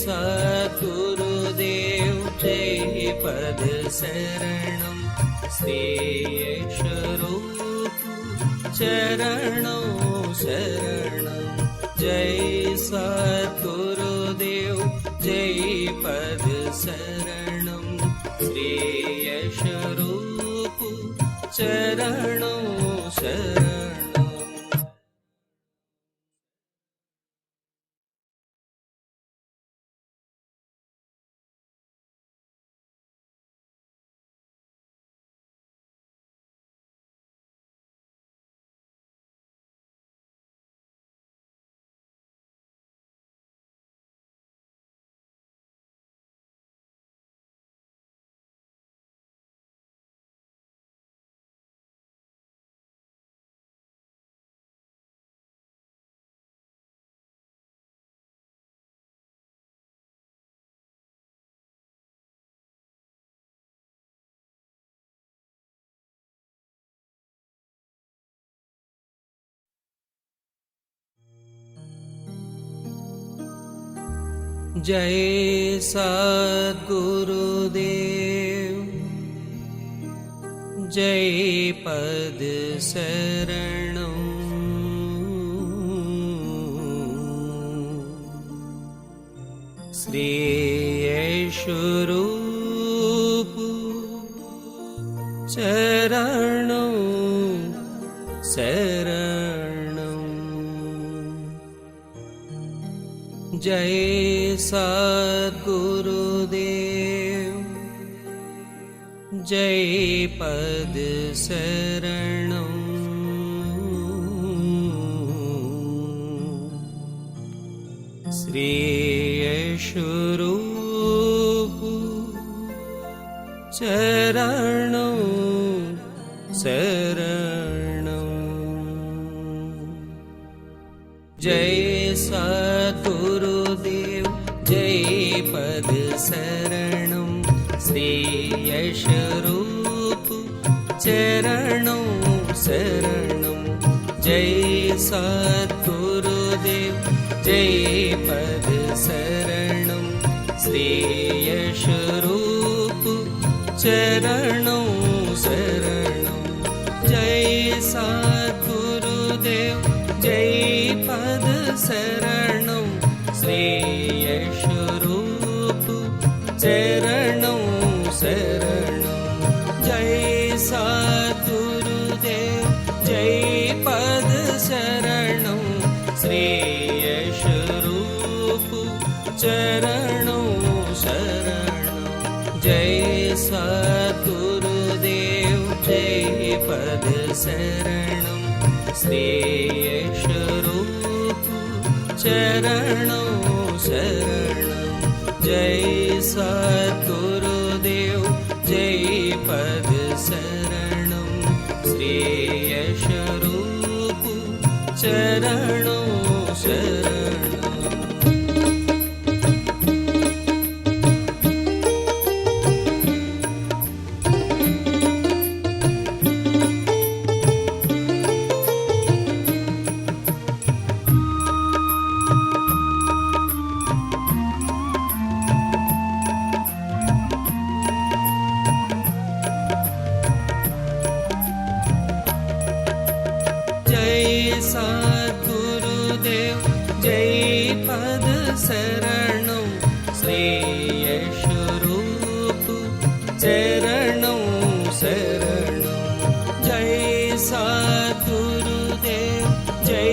सद्गुरुदेव जय पद शरणं श्री यशरूप चरणों शरणं जय सद्गुरुदेव जय पद शरणं श्री यशरूप चरणों शरणं। जय सद्गुरुदेव जय पद शरणं श्री यशरूप चरणों शरणं जय सद्गुरुदेव जय पद शरणं श्री यशरूप चरणों शरणं जय सद्गुरुदेव जय पद शरणं श्री यशरूप चरणों शरणं जय सद्गुरुदेव जय पद शरणं श्री यशरूप चरणों शरणं जय सद्गुरुदेव जय पद शरणं श्री यशरूप चरणों शरणं जय सद्गुरुदेव जय पद शरणं श्री यशरूप चरणों शरणं जय सद्गुरुदेव जय पद शरणं श्री यशरूप चरणों शरणं जय सद्गुरुदेव जय पद शरणं श्री यशरूप चरणों शरणं। सद्गुरुदेव जय पद शरणं श्री यशरूप चरणों शरणं जय सद्गुरुदेव जय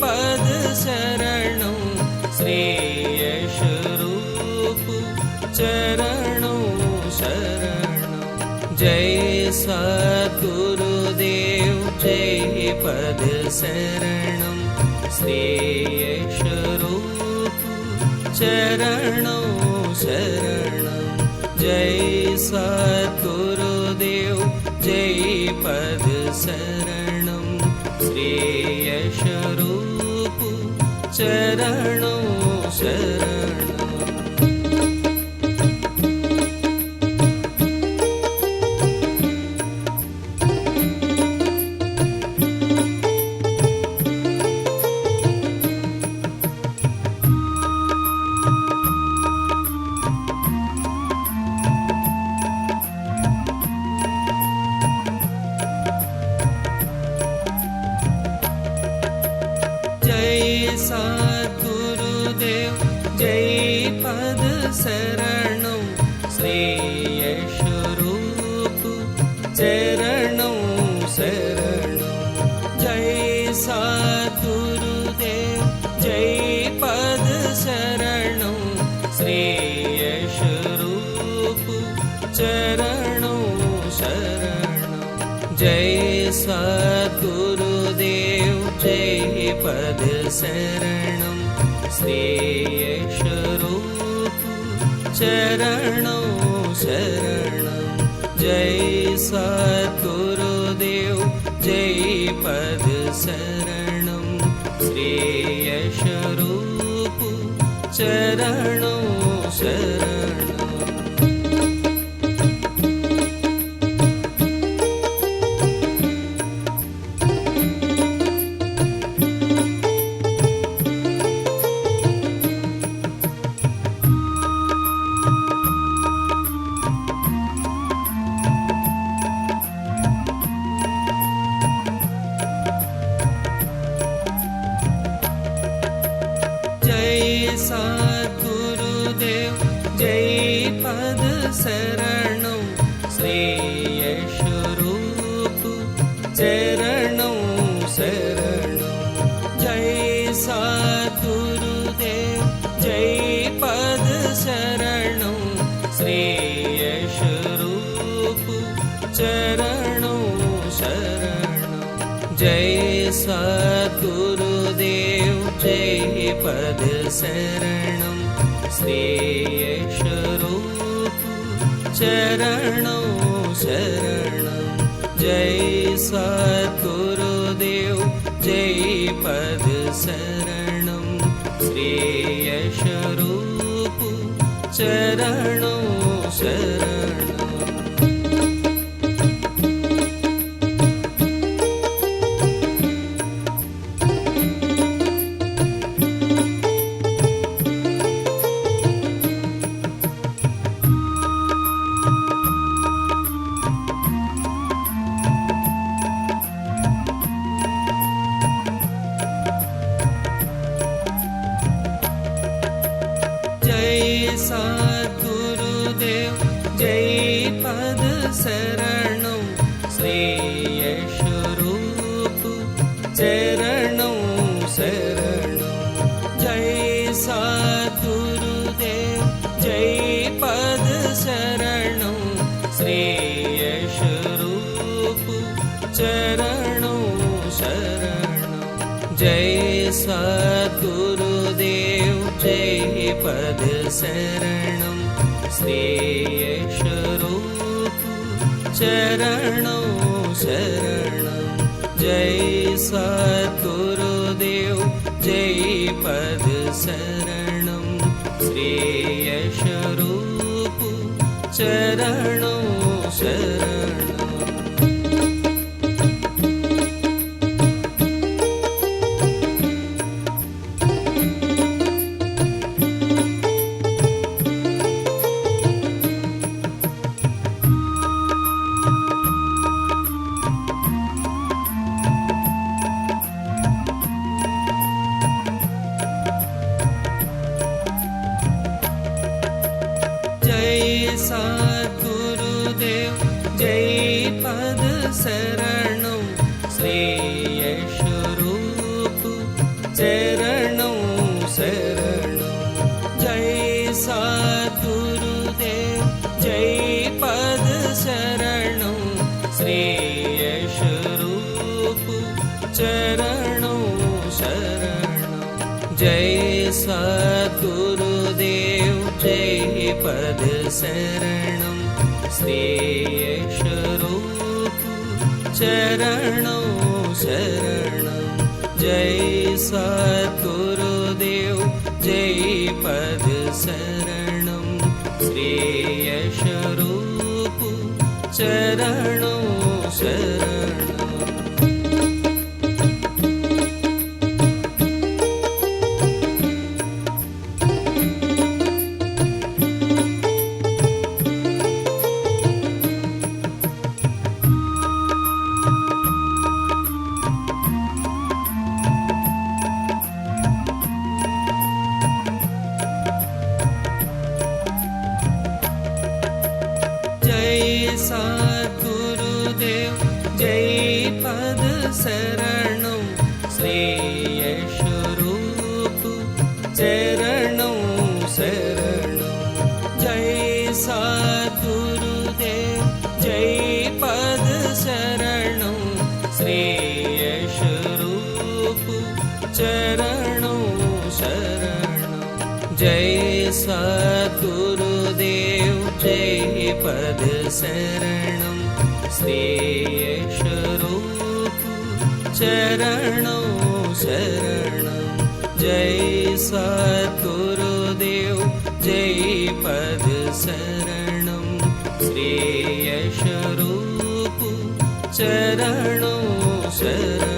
पद शरणं श्री यशरूप चरणों शरणं जय सद्गुरुदेव जय पद शरणं श्री यशरूप चरणों शरणं जय सद्गुरुदेव जय पद शरणं श्री यशरूप चरणों शरणं। शरणं श्रेयस्वरूप चरणं शरणं जय सद्गुरुदेव जय पद शरणं श्रेयस्वरूप चरणं शरणं जय सद्गुरुदेव जय पद शरणं श्रेयस्वरूप चरणं शरणं जय सद्गुरुदेव जय पद शरणं श्रेयस्वरूप चरणं शरणं सद्गुरुदेव जय पद शरणं श्रेयस्वरूप चरणं शरणं जय सद्गुरुदेव जय पद शरणं श्रेयस्वरूप चरणं शरणं जय सद्गुरुदेव जय पद शरणं श्रेयस्वरूप चरणं शरणं जय सद्गुरुदेव जय पद शरणं श्रेयस्वरूप चरणं शरणं सद्गुरुदेव जय पद शरणं श्रेयस्वरूप चरणं शरणं जय सद्गुरुदेव जय पद शरणं श्रेयस्वरूप चरणं शरणं जय सद्गुरुदेव जय पद शरणं श्रेयस्वरूप चरणं शरणं जय सद्गुरुदेव जय पद शरणं श्रेयस्वरूप चरणं शरणं सद्गुरुदेव जय पद शरणं श्रेयस्वरूप चरणं शरणं जय सद्गुरुदेव जय पद शरणं श्रेयस्वरूप चरणं शरणं जय सद्गुरुदेव जय पद शरणं श्रेयस्वरूप चरणं शरणं जय सद्गुरुदेव जय पद शरणं श्रेयस्वरूप चरणं शरणं जय सद्गुरुदेव जय पद शरणं श्रेयस्वरूप चरणं शरणं जय सद्गुरुदेव जय पद शरणं श्रेयस्वरूप चरणं शरणं जय सद्गुरुदेव जय पद शरणं श्रेयस्वरूप चरणं शरणं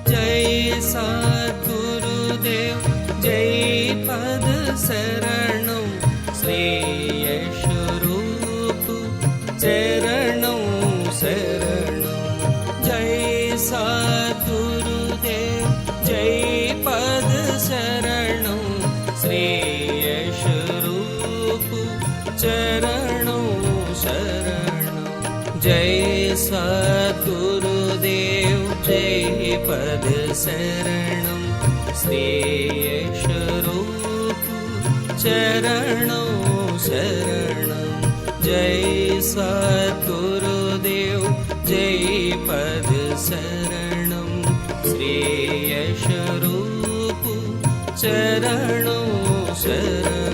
जय सद्गुरुदेव जय पद शरणं श्रेयस्वरूप चरणं शरणं सद्गुरुदेव जय पद शरणं श्रेयस्वरूप चरणं शरणं जय सद्गुरुदेव जय पद शरणं श्रेयस्वरूप चरणं शरणं जय सद्गुरुदेव जय पद शरणं श्रेयस्वरूप चरणं शरणं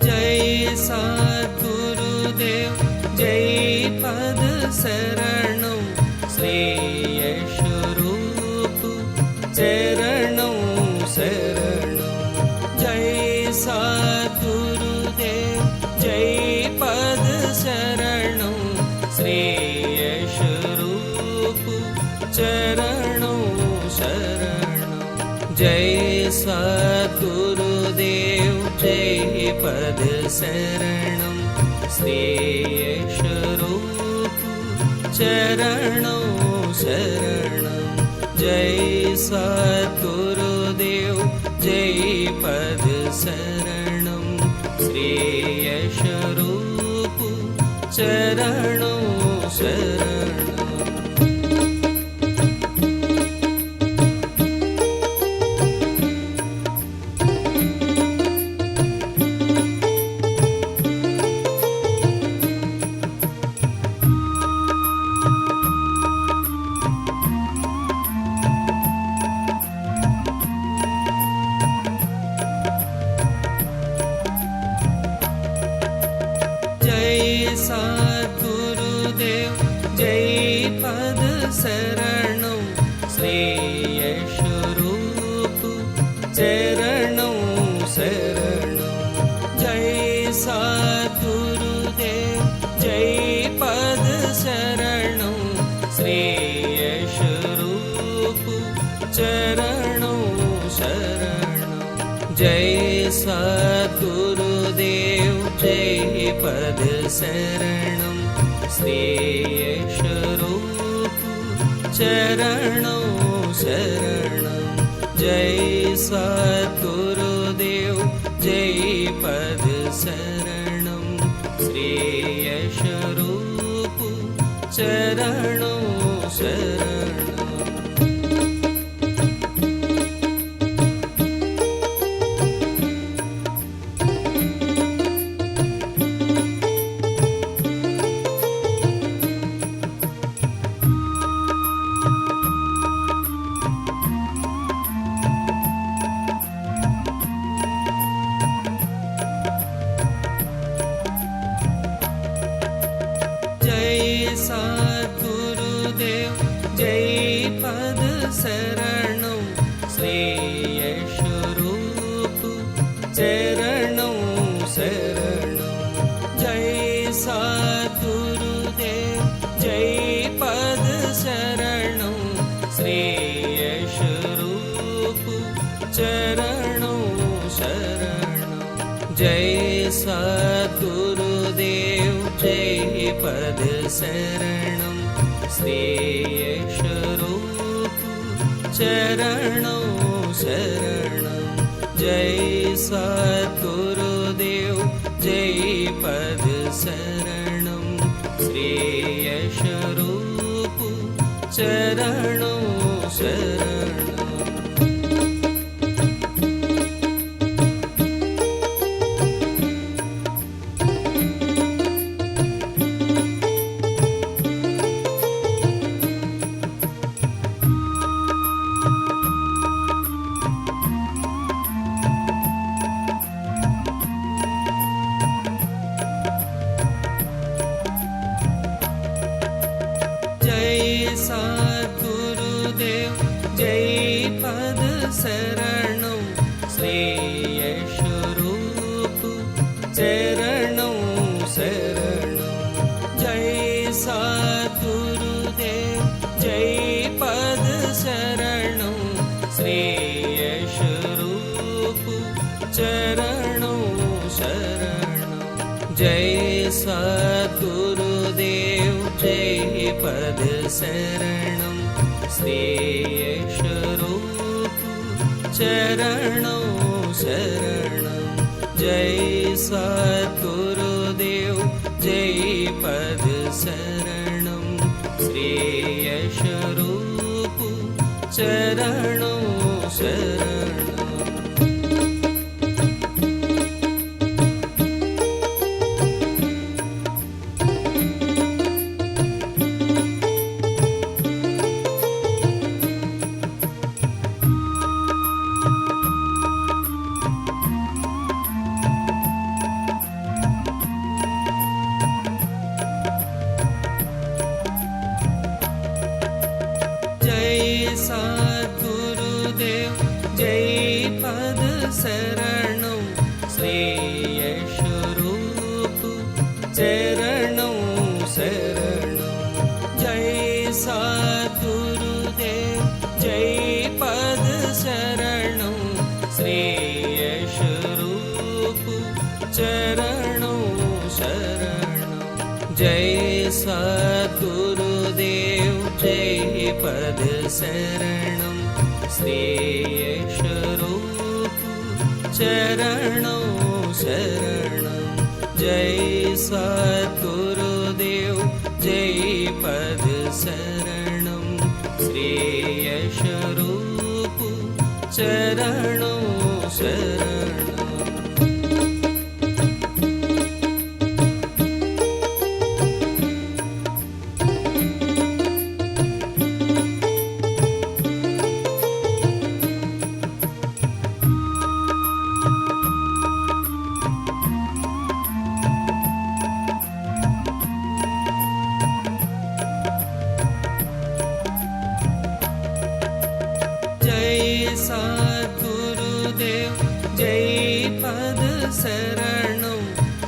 जय सद्गुरुदेव जय पद शरणं श्रेयस्वरूप चरणं शरणं सद्गुरुदेव जय पद शरणं श्रेयस्वरूप चरणं शरणं जय सद्गुरुदेव जय पद शरणं श्रेयस्वरूप चरणं शरणं जय सद्गुरुदेव जय पद शरणं श्रेयस्वरूप चरणं शरणं जय सद्गुरुदेव जय पद शरणं श्रेयस्वरूप चरणं शरणं सद्गुरुदेव जय पद शरणं श्रेयस्वरूप चरणं शरणं जय सद्गुरुदेव जय पद शरणं श्रेयस्वरूप चरणं शरणं जय सद्गुरुदेव जय पद शरणं श्रेयस्वरूप चरणं शरणं जय सद्गुरुदेव जय पद शरणं श्रेयस्वरूप चरणं शरणं शरणं श्रेयस्वरूप चरणं शरणं जय सद्गुरुदेव जय पद शरणं श्रेयस्वरूप चरणं शरणं जय सद्गुरुदेव जय पद शरणं श्रेयस्वरूप चरणं शरणं जय सद्गुरुदेव जय पद शरणं श्रेयस्वरूप चरणं शरणं सद्गुरुदेव जय पद शरणं श्रेयस्वरूप चरणं शरणं जय सद्गुरुदेव जय पद शरणं श्रेयस्वरूप चरणं शरणं जय सद्गुरुदेव जय पद शरणं श्रेयस्वरूप चरणं शरणं जय सद्गुरुदेव जय पद शरणं श्रेयस्वरूप चरणं शरणं सद्गुरुदेव जय पद शरणं श्रेयस्वरूप चरणं शरणं जय सद्गुरुदेव जय पद शरणं श्रेयस्वरूप चरणं शरणं जय सद्गुरुदेव जय पद शरणं श्रेयस्वरूप चरणं शरणं जय सद्गुरुदेव जय पद शरणं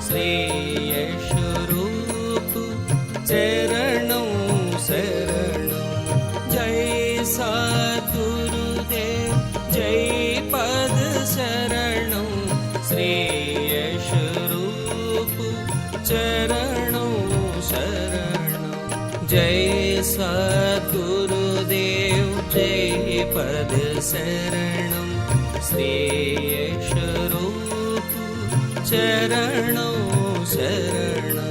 श्रेयस्वरूप चरणं शरणं सद्गुरुदेव जय पद शरणं श्रेयस्वरूप चरणं शरणं जय सद्गुरुदेव जय पद शरणं श्रेयस्वरूप चरणं शरणं जय सद्गुरुदेव जय पद शरणं श्रेयस्वरूप चरणं शरणं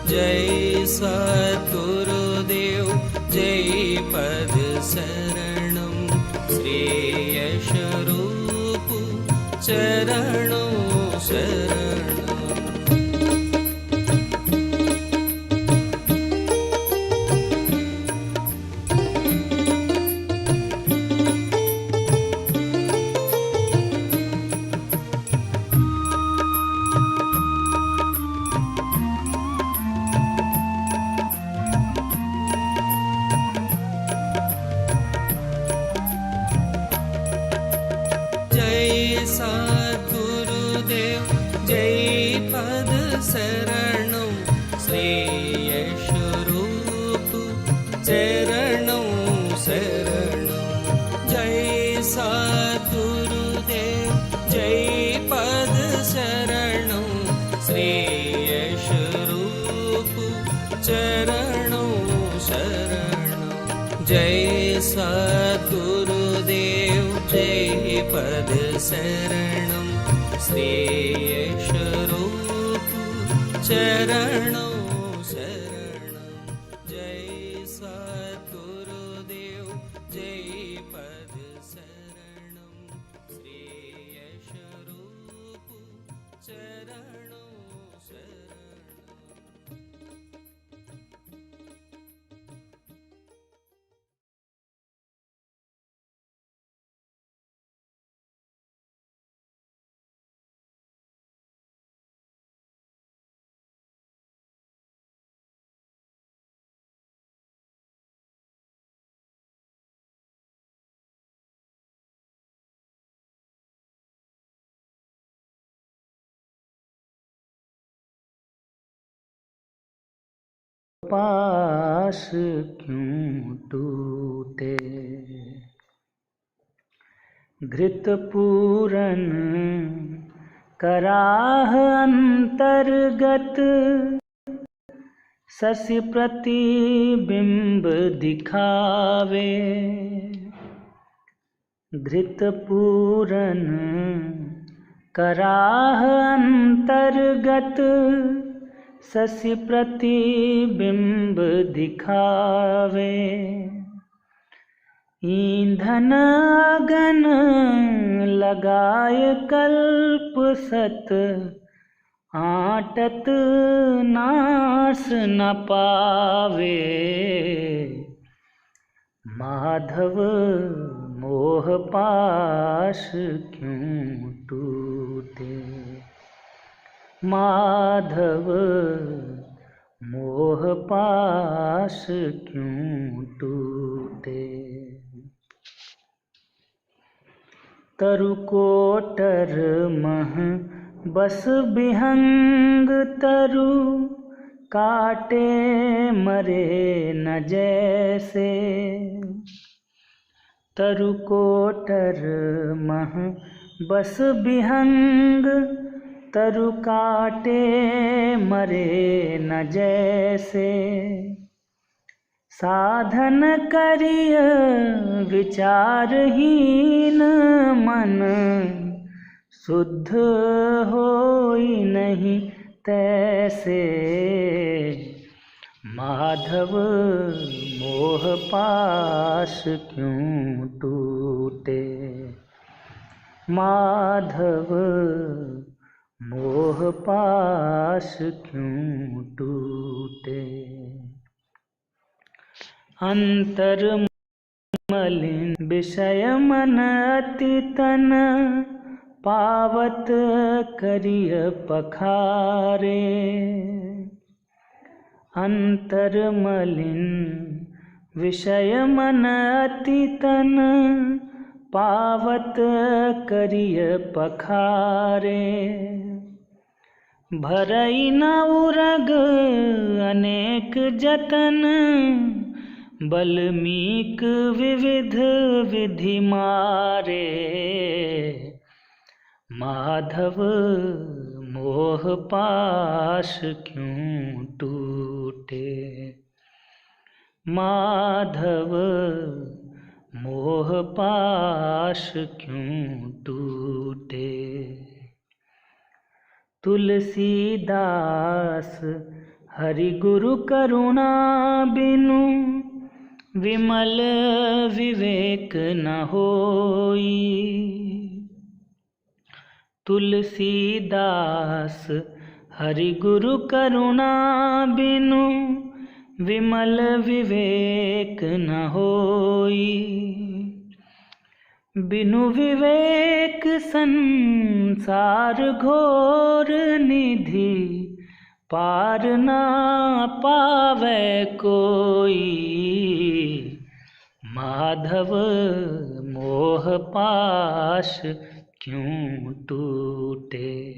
जय सद्गुरुदेव जय पद शरणं श्रेयस्वरूप चरणं शरणं जय सद्गुरुदेव जय पद शरणौ श्रेयश रूप चरणौ शरणौ जय सद्गुरुदेव जय पद शरणौ श्रेयश रूप चरणौ शरणौ जय सद्गुरुदेव जय पद शरणौ श्रेयश रूप चरणौ शरणौ जय सद्गुरुदेव जय पद शरणौ श्रेयश रूप चरणौ पास क्यों टूटे, घृत पूरन कराह अंतर्गत, शशि प्रतिबिंब दिखावे। घृत पूरन कराह अंतर्गत, शशि प्रतिबिंब दिखावे। ईंधन अगन लगाय कल्प सत, आटत नाश न पावे। माधव मोह पाश क्यों टूटे, माधव मोह पाश क्यों टूटे। तरुकोटर मह बस विहंग, तरु काटे मरे न जैसे। तरुकोटर मह बस विहंग, तरु काटे मरे न जैसे। साधन करिय विचारहीन, मन शुद्ध होई नहीं तैसे। माधव मोह पाश क्यों टूटे, माधव मोह पाश क्यों टूटे। अंतर मलिन विषय मन अति तन, पावत करिय पखारे। अंतर मलिन विषय मन अति तन, पावत करिय पखारे। भरई न उरग अनेक जतन, बल्मीक विविध विधि मारे। माधव मोह पाश क्यों टूटे, माधव मोह पाश क्यों टूटे। तुलसीदास हरि गुरु करुणा बिनु, विमल विवेक न होई। तुलसीदास हरि गुरु करुणा बिनु, विमल विवेक न होई। बिनु विवेक संसार घोर निधि, पार ना पावे कोई। माधव मोह पाश क्यों टूटे।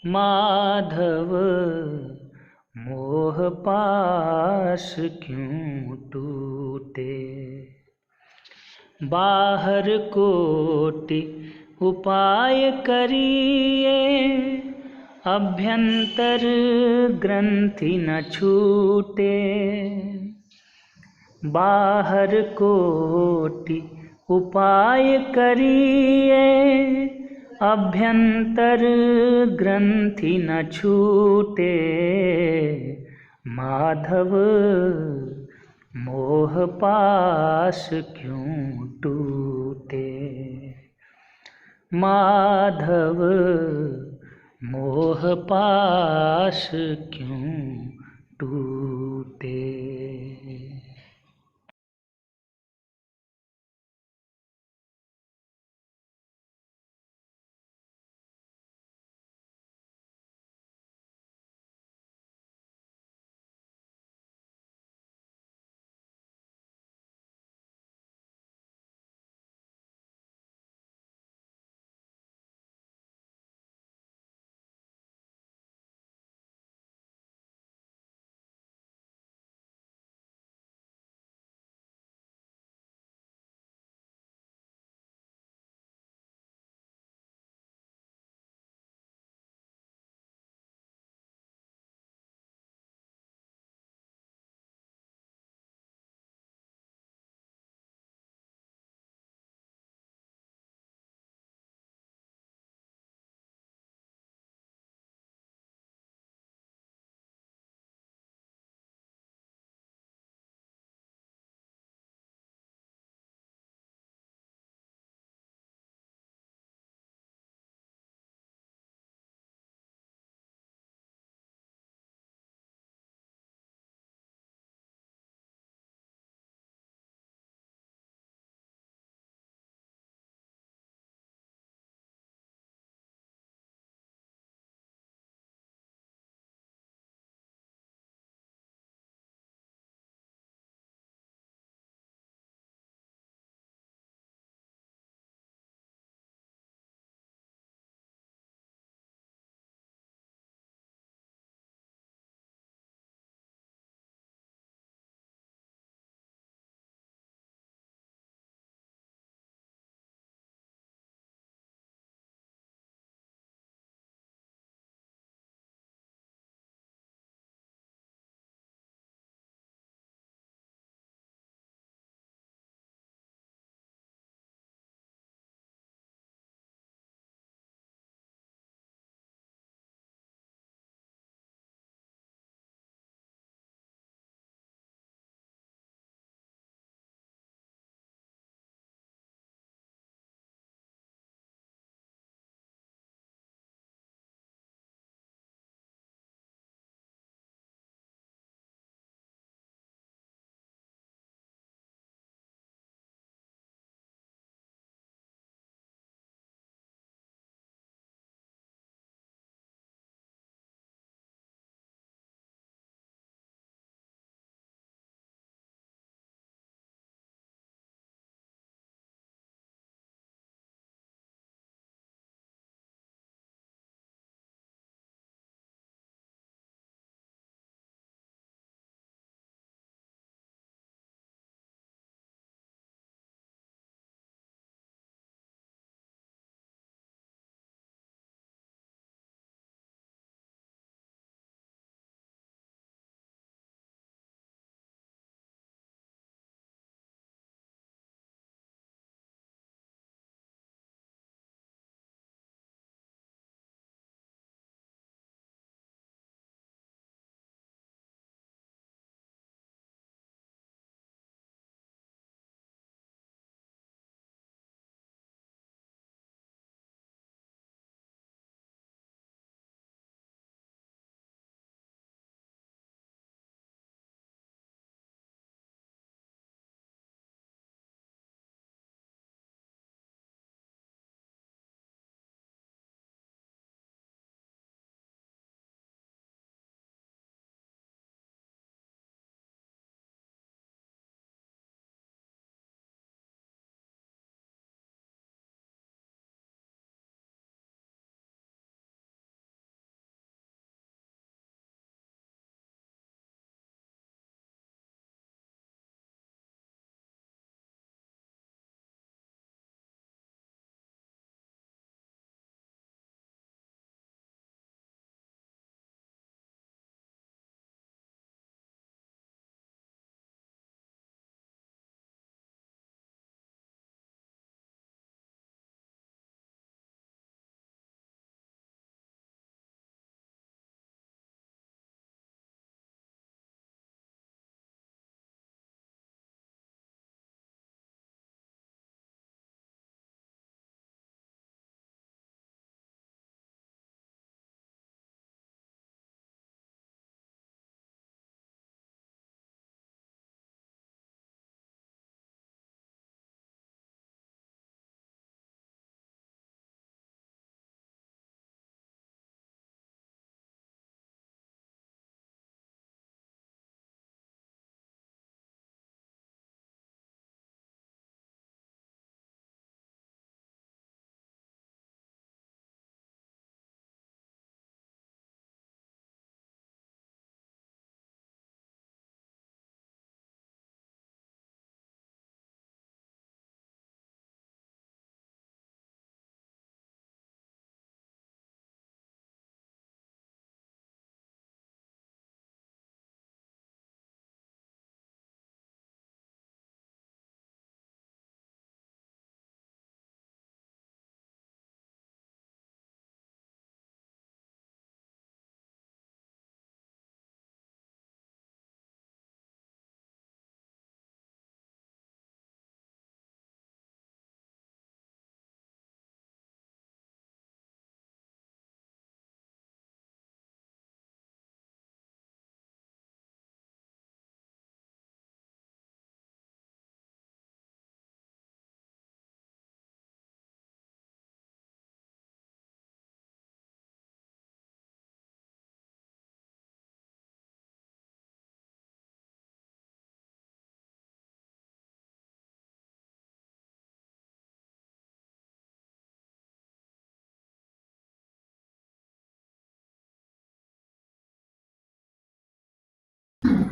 माधव मोह पाश क्यों टूटे। बाहर कोटि उपाय करिए, अभ्यंतर ग्रंथि न छूटे। बाहर कोटि उपाय करिए, अभ्यंतर ग्रंथि न छूटे। माधव मोह पाश क्यों टूटे। माधव मोह पाश क्यों टूटे।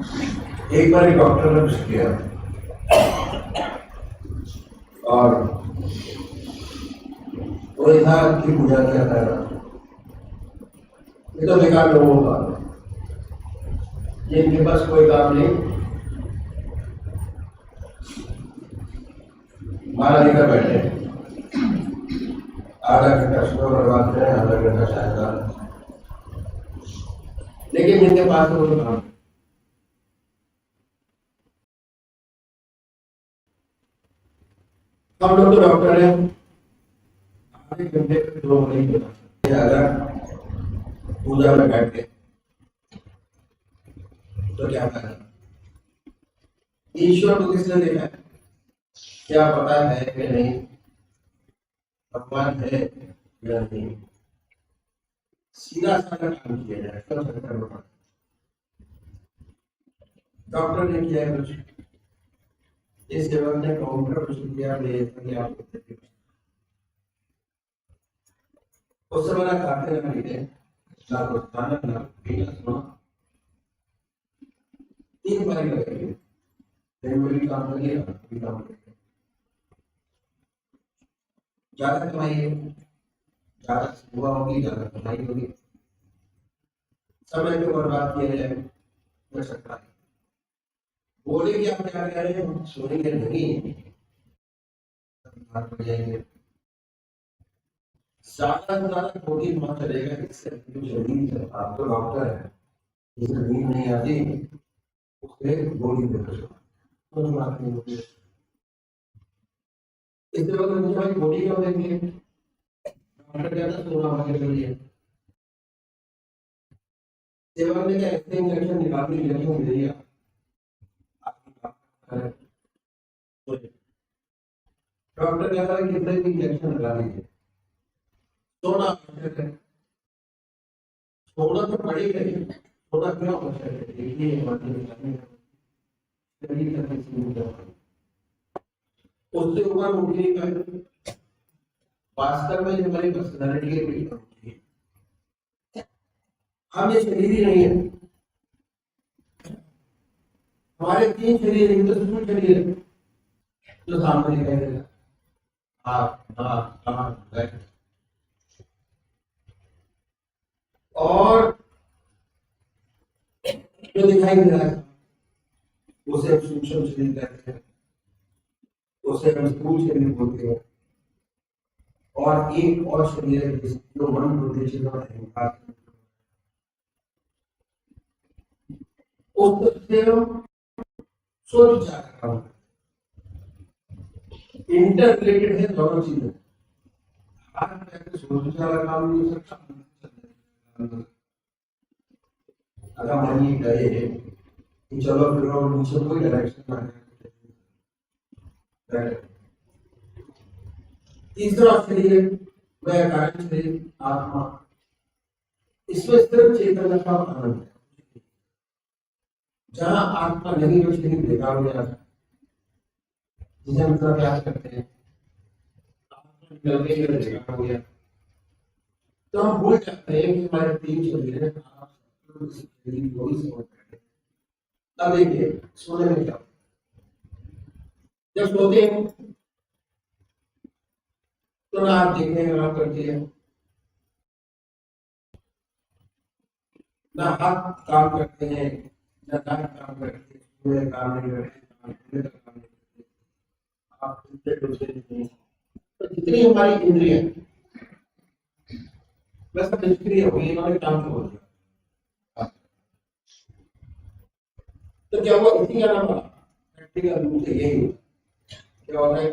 एक बार एक डॉक्टर ने कुछ किया और वो था कि पूजा क्या था, ये तो बेकार लोगों का, ये इनके पास कोई काम नहीं, माला लेकर बैठे, आधा घंटा सुबह बर्बाद करें, आधा घंटा शायद, लेकिन इनके पास तो कोई काम। हम लोग तो डॉक्टर हैं, आधे घंटे में 2 मरीज बना सकते हैं, अगर पूजा में बैठ के तो क्या फायदा। ईश्वर को किसने देखा है, क्या पता है कि नहीं, भगवान है या नहीं, सीधा साधा काम किया जाए, सब सरकार डॉक्टर ने किया कुछ, इस सेवक ने काउंटर कुछ किया, उस समय ना खाते ना पीते ना कुछ खाना ना पीना सुना, 3 बार लगेगी, भी काम करिए, भी काम करिए, ज्यादा कमाई है, ज्यादा हुआ होगी, ज्यादा कमाई होगी, समय को बर्बाद किया जाए हो सकता है। बोले कि आप क्या कह रहे हैं, हम सुनेंगे नहीं, हो जाएंगे, ज्यादा से ज्यादा प्रोटीन वहां चलेगा, इससे शरीर, आप तो डॉक्टर है, जिसे नींद नहीं आती उससे गोली देते तो बात नहीं होती। इससे अगर मुझे भाई गोली क्यों देंगे, डॉक्टर कहता सोना हमारे लिए, सेवक ने क्या ऐसे इंजेक्शन निकाल के इंजेक्शन दे दिया, डॉक्टर कहता है कि इतने भी इंजेक्शन लगा दीजिए, सोना आवश्यक है, सोना तो पड़ेगा ही, सोना क्यों आवश्यक है, देखिए उससे ऊपर उठने का वास्तव में हमारी पर्सनालिटी के बीच होती है, हम ये शरीर ही नहीं है, हमारे 3 शरीर, एक तो सूक्ष्म शरीर जो सामने दिखाई देगा, और जो दिखाई दे रहा है उसे हम सूक्ष्म शरीर कहते हैं, उसे हम स्थूल शरीर बोलते हैं, और एक और शरीर है जो मन बुद्धि और अहंकार, उससे हम सोच जा रहा हूं, इंटर रिलेटेड है दोनों चीजें, सोच वाला काम नहीं हो सकता। अगर मान ये कहे कि चलो फिर नीचे कोई डायरेक्शन में, तीसरा शरीर वह कारण शरीर आत्मा, इसमें सिर्फ चेतन का आनंद है, जहां आत्मा नहीं वो शरीर बेकार हो जाता है, जिसे हम थोड़ा प्रयास करते हैं, बेकार हो गया तो हम भूल जाते हैं कि हमारे 3 शरीर है, शरीर को ही समझ करते हैं। तब देखिए सोने में क्या, जब सोते हैं तो ना आप देखने में काम करती है, ना हाथ काम करते हैं, ना नाक काम करते हैं, पूरे काम नहीं करते, काम नहीं करते, आप नहीं, तो जितनी हमारी इंद्रियां वैसा निष्क्रिय हो गई, इन्होंने काम छोड़ दिया, तो क्या हुआ, इसी का नाम प्रैक्टिकल रूप से यही क्या होता है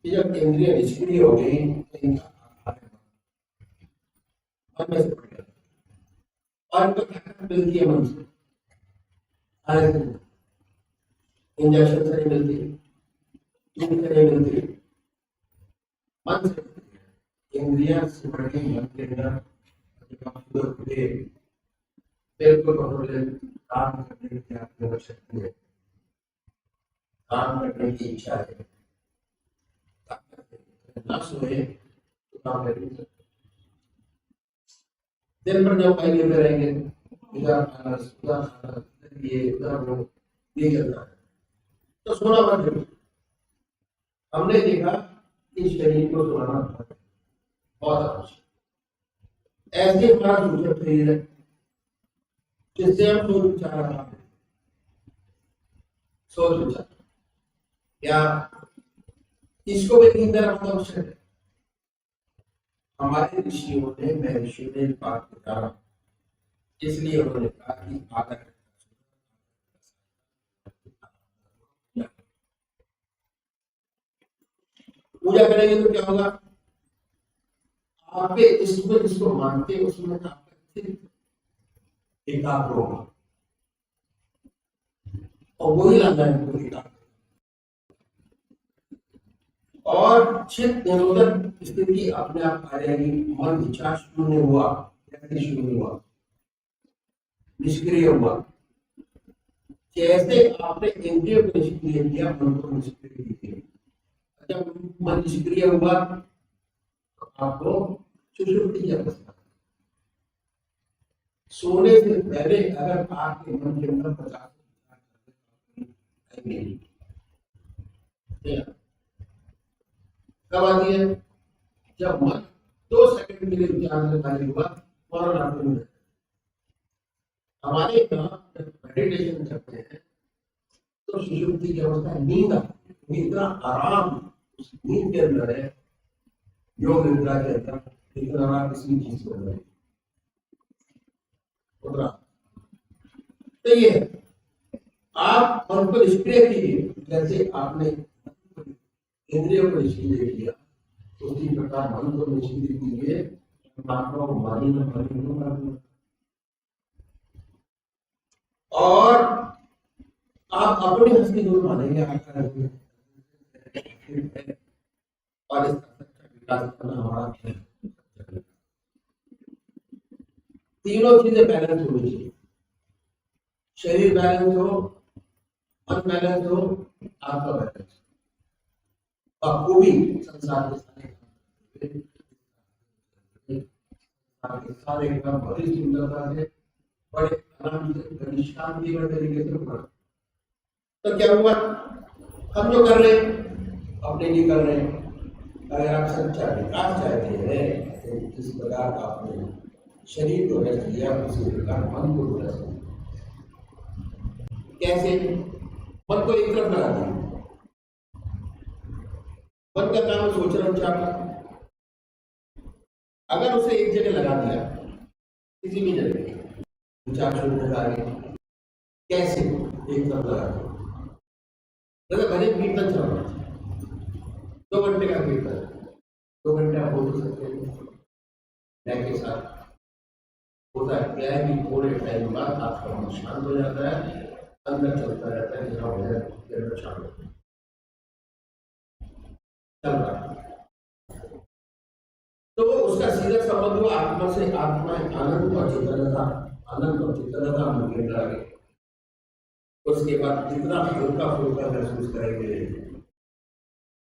कि जब इंद्रिय निष्क्रिय हो गई और मिलती है मन से, इंजेक्शन से नहीं मिलती, दूध से नहीं मिलती, मन से, इंद्रिया से बढ़ के मन के अंदर बिल्कुल काम करने की आपकी आवश्यकता है, काम करने की इच्छा है, न सोए तो काम कर नहीं सकते, दिन भर जब पाई लेते रहेंगे, ये इतना वो नहीं चलता है, तो सोना मत जरूर। हमने देखा कि शरीर को सोना बहुत आवश्यक। ऐसे हमारा दूसरा शरीर है जिससे हम सोच विचार रहा है, सोच विचार क्या इसको भी नींद देना बहुत आवश्यक है। हमारे ऋषियों ने महर्षियों ने बात बताया, इसलिए उन्होंने कहा कि आधा पूजा करेंगे तो क्या होगा, आपके इसमें जिसको मानते हैं उसमें आपका चित्त एकाग्र होगा और वही लाना है हमको एकाग्र। और चित्त निरोधक स्थिति अपने आप आ जाएगी। मन विचार शून्य हुआ, शून्य हुआ, निष्क्रिय हुआ। जैसे आपने इंद्रियों को निष्क्रिय किया, मन को निष्क्रिय किया। जब मन निष्क्रिय हुआ तो आपको सुषुप्ति की अवस्था, सोने से पहले अगर आपके मन के अंदर 50 कब आती है, जब मन 2 सेकंड के लिए विचार से खाली हुआ, फौरन आपको मिल जाता है। हमारे यहाँ मेडिटेशन करते हैं तो सुषुप्ति की अवस्था नींद आती है, इतना आराम उस नींद के अंदर है, योग निद्रा के अंदर इतना आराम किसी चीज के अंदर उतना। तो ये आप मन को निष्क्रिय कीजिए, जैसे आपने इंद्रियों को निष्क्रिय किया उसी प्रकार मन को निष्क्रिय कीजिए। और आप अपनी हस्ती दूर मानेंगे और इसका सच्चा विकास करना हमारा है। तीनों चीजें बैलेंस होनी चाहिए, शरीर बैलेंस हो, मन बैलेंस हो, आपका बैलेंस हो। और वो भी संसार के सारे काम बड़ी सुंदरता से, बड़े आराम से, बड़ी शांति तरीके से होना। तो क्या हुआ, हम जो कर रहे हैं अपने लिए कर रहे हैं। अगर आप सच्चा विकास चाहते हैं तो जिस प्रकार आपने शरीर को रेस्ट दिया उसी प्रकार मन को रेस्ट दिया। कैसे, मन को एक तरफ लगा दिया। मन का काम सोचना विचार करना, अगर उसे एक जगह लगा दिया किसी भी जगह विचार शून्य लगा दिया, कैसे एक तरफ लगा दिया। जैसे भजन कीर्तन चल रहा है, 2 घंटे का कीर्तन, 2 घंटे आप बोल सकते हैं न्याय के साथ। होता है क्या है कि थोड़े टाइम बाद आपका मन शांत हो जाता है, अंदर चलता रहता है कि हाँ भजन शांत हो चल रहा है। तो उसका सीधा संबंध हुआ आत्मा से। आत्मा आनंद और चेतनता, आनंद और चेतनता में गिर जाएगी। उसके बाद जितना हल्का फुल्का महसूस करेंगे,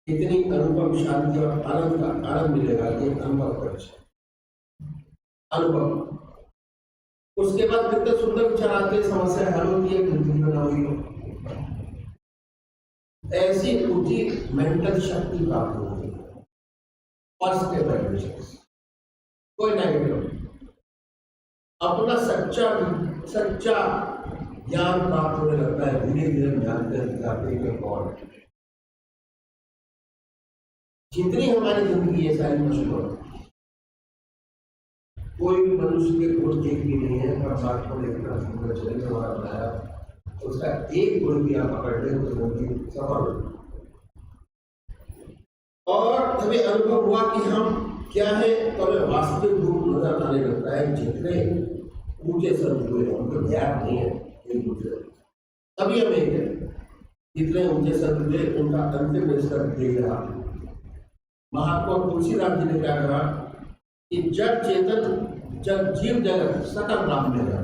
इतनी अनुपम शांति और आनंद का आनंद मिलेगा, ये अनुभव कर अनुभव। उसके बाद कितने सुंदर विचार आते हैं, समस्या हल होती है, जिंदगी बना हुई हो। ऐसी ऊंची मेंटल शक्ति प्राप्त होती है। पॉजिटिव वाइब्रेशंस, कोई नेगेटिव, अपना सच्चा ज्ञान प्राप्त होने लगता है। धीरे धीरे जानते हैं गॉड। जितनी हमारी जिंदगी है सारी मशहूर, कोई भी मनुष्य के गुण एक भी नहीं है, पर बात को लेकर सुंदर चरित्र हमारा बनाया, उसका एक गुण भी आप पकड़ लें तो जिंदगी सफल हो। और हमें अनुभव हुआ कि हम क्या है, तो हमें वास्तविक रूप नजर आने लगता है। जितने ऊंचे संत हुए उनको ज्ञान नहीं है एक दूसरे, तभी हम एक है। जितने ऊंचे संत हुए उनका अंतिम स्तर देख रहा। महात्मा तुलसीदास जी ने क्या कहा कि जब चेतन, जब जीव जगत सकल ब्रह्म में रहा।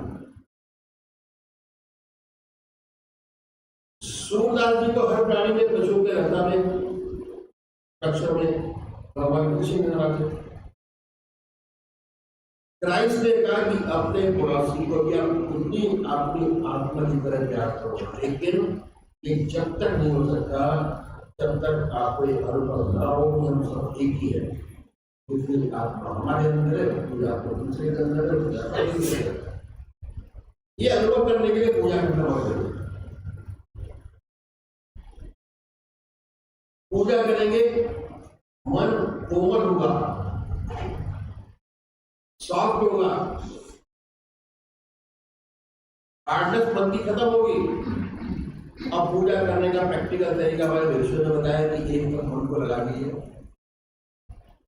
सूरदास जी को हर प्राणी में, पशु के लता में, अक्षर में भगवान कृष्ण नजर आते। क्राइस्ट ने कहा कि अपने पड़ोसी को भी आप उतनी अपनी आत्मा की तरह प्यार करो, लेकिन ये जब तक नहीं हो सकता जब तक आपको ये अनुभव ना हो कि हम सब एक ही है। इसलिए आत्मा हमारे अंदर है, पूजा आपको दूसरे के अंदर है, पूजा आपको दूसरे के अंदर है। ये अनुभव करने के लिए पूजा करना बहुत जरूरी है। पूजा करेंगे, मन कोमल होगा, सॉफ्ट होगा, हार्डनेस मन की खत्म होगी। अब पूजा करने का प्रैक्टिकल तरीका हमारे ऋषियों ने बताया कि एक बार मन को लगा दीजिए,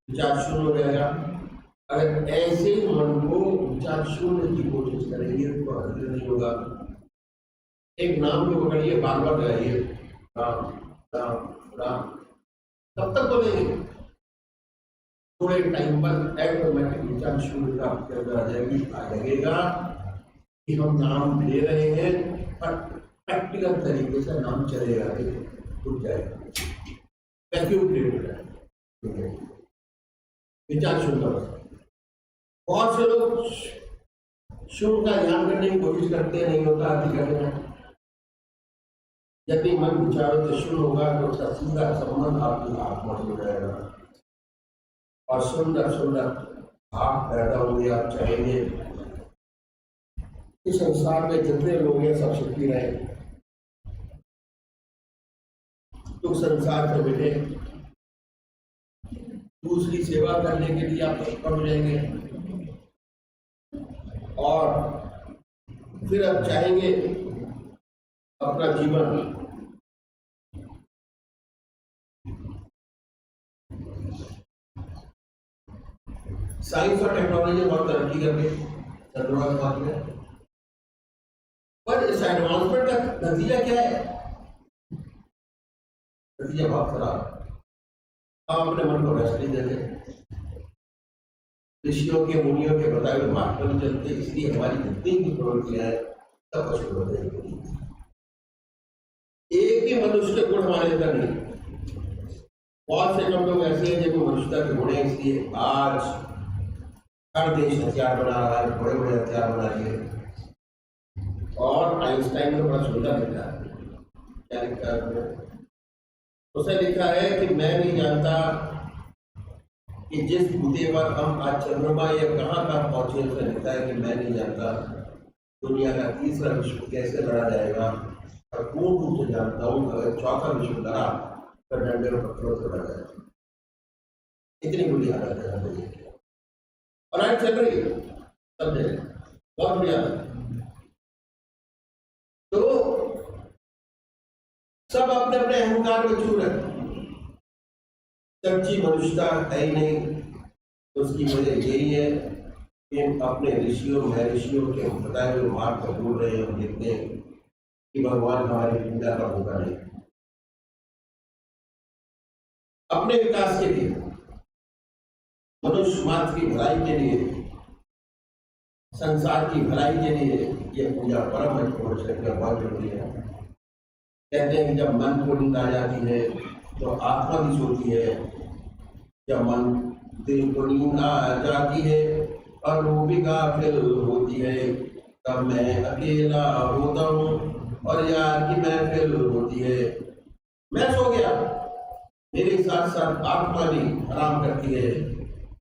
विचार शून्य हो जाएगा। अगर ऐसे मन को विचार शून्य की कोशिश करेंगे तो अर्थ नहीं होगा। एक नाम को पकड़िए, बार बार लगाइए, राम राम राम, तब तक बोलेंगे। थोड़े टाइम पर ऑटोमेटिक विचार शून्य का आ जाएगी। लगेगा कि हम नाम ले रहे हैं, पर प्रैक्टिकल तरीके से नाम चलेगा नहीं, रुक जाएगा, वैक्यूम क्रिएट हो जाएगा, विचार शून्य। बहुत से लोग शून्य का ध्यान करने की कोशिश करते हैं, नहीं होता आदि करने में। यदि मन विचारों से शून्य होगा तो उसका सीधा संबंध आपकी आत्मा से हो जाएगा और सुंदर सुंदर भाव पैदा होंगे। आप चाहेंगे इस संसार में जितने लोग हैं सब सुखी रहे, तो संसार से मिले, दूसरी सेवा करने के लिए आप तत्पर हो जाएंगे और फिर आप चाहेंगे अपना जीवन साइंस और टेक्नोलॉजी बहुत तरक्की करके धन्यवाद बात है, पर इस एडवांसमेंट का नतीजा क्या है? नतीजा बहुत खराब। आप अपने मन को रेस्ट नहीं देते, ऋषियों के मुनियों के बताए हुए मार्ग पर नहीं चलते, इसलिए हमारी जितनी भी प्रवृत्तियां हैं सब अशुभ हो जाएंगी। एक भी मनुष्य के गुण हमारे अंदर नहीं। बहुत से कम लोग ऐसे हैं जिनको मनुष्यता के गुण है, इसलिए आज हर देश हथियार बना रहा है, बड़े बड़े हथियार बना रहे। और आइंस्टाइन ने बड़ा सुंदर लिखा है, क्या लिखा है? उसने लिखा है कि मैं नहीं जानता कि जिस मुद्दे पर हम आज चंद्रमा या कहाँ कहाँ पहुंचे। उसने लिखा है कि मैं नहीं जानता दुनिया का तीसरा विश्व कैसे लड़ा जाएगा, और पूर्ण रूप से जानता हूँ अगर चौथा विश्व लड़ा तो डंडे और पत्थरों से लड़ा जाएगा। इतनी बुरी हालत है और आज चल रही है सब जगह, बहुत बुरी हालत। तो सब अपने अपने अहंकार में चूर है, सच्ची मनुष्यता है ही नहीं। तो उसकी वजह यही है कि अपने ऋषियों महर्षियों के बताए हुए मार्ग को भूल रहे हैं। हम देखते हैं कि भगवान हमारी पूजा का मौका नहीं। अपने विकास के लिए, मनुष्य मात्र की भलाई के लिए, संसार की भलाई के लिए यह पूजा परम महत्वपूर्ण बहुत जरूरी है। कहते हैं कि जब मन को नींद आ जाती है तो आत्मा भी सोती है, जब मन दिल को नींद आ जाती है और वो भी गाफिल होती है, तब मैं अकेला होता हूँ और यार की महफिल होती है। मैं सो गया, मेरे साथ साथ आत्मा भी आराम करती है,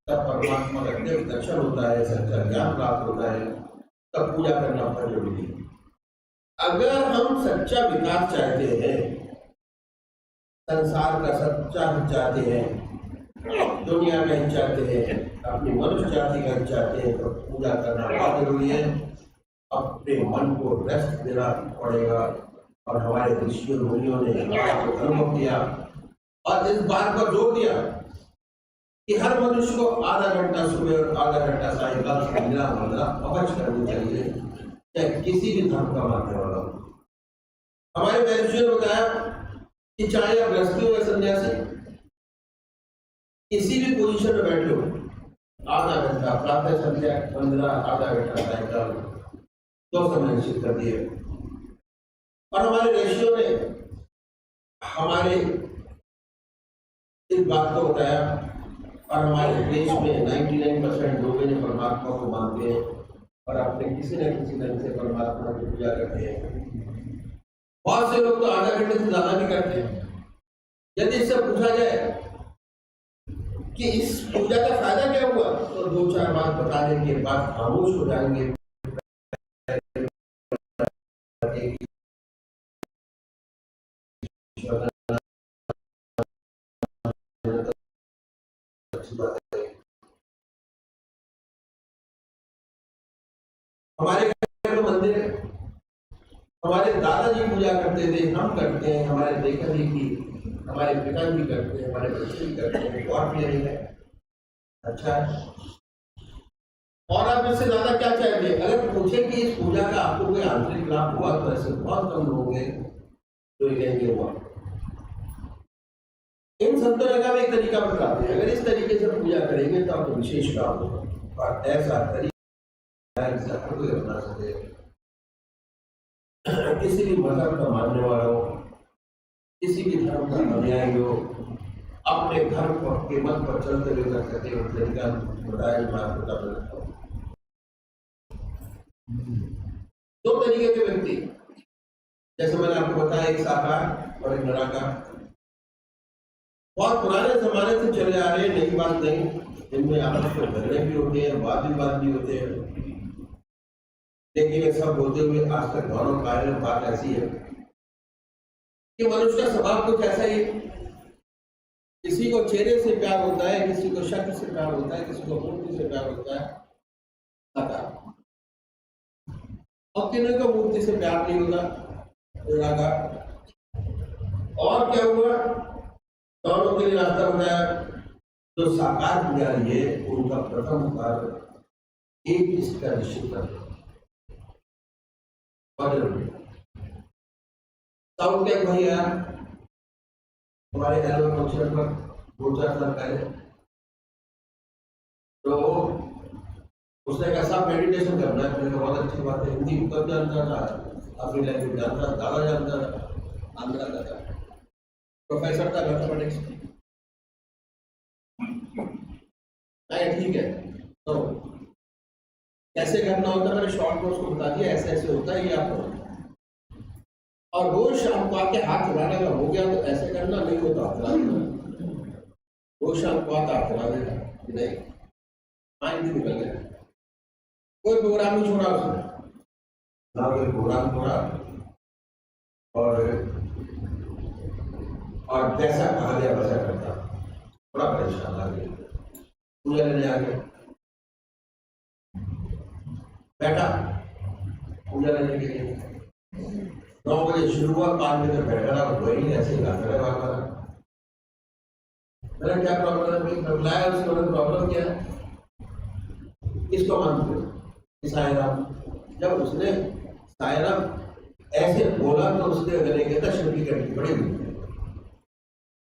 तब परमात्मा का दर्शन होता है, सच्चा ज्ञान प्राप्त होता है, तब पूजा करना बहुत जरूरी है। अगर हम सच्चा विकास चाहते हैं, संसार का सच्चा हित चाहते हैं, दुनिया का हित चाहते हैं, अपनी मनुष्य जाति का हित चाहते हैं, तो पूजा करना बहुत जरूरी है। अपने मन को रेस्ट देना पड़ेगा और हमारे ऋषियों मुनियों ने अनुभव किया और इस बात पर जोर दिया कि हर मनुष्य को आधा घंटा सुबह और आधा घंटा सायंकाल संध्या वंदना अवश्य करनी चाहिए, चाहे किसी भी धर्म का मानने वाला हो। हमारे महर्षियों ने बताया कि चाहे आप गृहस्थी हो या सन्यासी, किसी भी पोजीशन में बैठे हो, आधा घंटा प्रातः संध्या वंदना, आधा घंटा सायंकाल, 2 समय निश्चित कर दिए। और हमारे ऋषियों ने हमारे इस बात को बताया और हमारे देश में 99% लोग इन्हें परमात्मा को मानते हैं और अपने किसी न किसी ढंग से परमात्मा की पूजा करते हैं। बहुत से लोग तो आधा घंटे से ज्यादा भी करते हैं। यदि इससे पूछा जाए कि इस पूजा का फायदा क्या हुआ, तो 2-4 बात बताने के बाद खामोश हो जाएंगे। हमारे घर में मंदिर है, हमारे दादाजी पूजा करते थे, हम करते हैं, हमारे देखा देखी हमारे पिताजी करते हैं, हमारे बच्चे भी करते हैं, और भी नहीं है। अच्छा है। और आप इससे ज्यादा क्या चाहेंगे? अगर पूछे कि इस पूजा का आपको कोई आंतरिक लाभ हुआ, तो ऐसे बहुत कम लोग हैं जो कहेंगे हुआ। इन संतों ने का एक तरीका बताते हैं, अगर इस तरीके से पूजा करेंगे तो आपको विशेष लाभ होगा। और ऐसा तरीका कोई अपना सके, किसी भी मजहब का मानने वाला हो, किसी भी धर्म का अनुयायी हो, अपने धर्म के मत पर चलते हुए कर सकते हो। तरीका बताया मैं आपको बताता हूँ। 2 तरीके के व्यक्ति, जैसे मैंने आपको बताया, एक साकार और एक निराकार। बहुत पुराने जमाने से चले आ रहे हैं, नई बात नहीं। इनमें आपस में झगड़े भी होते हैं, वाद विवाद भी होते हैं, लेकिन ये सब होते हुए आज तक गौरव कार्य में बात ऐसी है कि मनुष्य का स्वभाव कुछ ऐसा ही, किसी को चेहरे से प्यार होता है, किसी को शक्ल से प्यार होता है, किसी को मूर्ति से प्यार होता है, और किसी को मूर्ति से प्यार नहीं होता। और क्या हुआ, दोनों के लिए रास्ता बनाया। तो साकार पूजा ये उनका प्रथम कार्य एक इसका निश्चित कर साउथ के भैया हमारे एनुअल फंक्शन पर 2-4 साल पहले, तो उसने कहा साहब मेडिटेशन करना है। मैंने कहा बहुत अच्छी बात है, हिंदी कब जानता था, अपनी लैंग्वेज जानता था, दादा जानता था, आंध्रा का था, प्रोफेसर था मैथमेटिक्स। ठीक है, तो कैसे करना होता है मैंने शॉर्ट में उसको बता दिया, ऐसे ऐसे होता है ये आप। और रोज शाम को आके हाथ हिलाने का हो गया तो ऐसे करना, नहीं होता हाथ हिला देना। रोज शाम को आता हाथ हिला देना कि नहीं, माइंड भी निकल गया। कोई प्रोग्राम नहीं छोड़ा उसने, ना कोई प्रोग्राम छोड़ा। और जैसा कहा गया वैसा करता। बड़ा परेशान लगे, पूजा लेने आ गया, बैठा पूजा लेने के लिए। 9 बजे शुरू हुआ, 5 बजे तक बैठा रहा, वही ऐसे ही गाता रहा। मैंने क्या प्रॉब्लम है भाई, बुलाया उसको, प्रॉब्लम क्या है, किसको मानते हो? साईं राम। जब उसने साईं राम ऐसे बोला तो उसके गले के अंदर शिव की घंटी पड़ी हुई।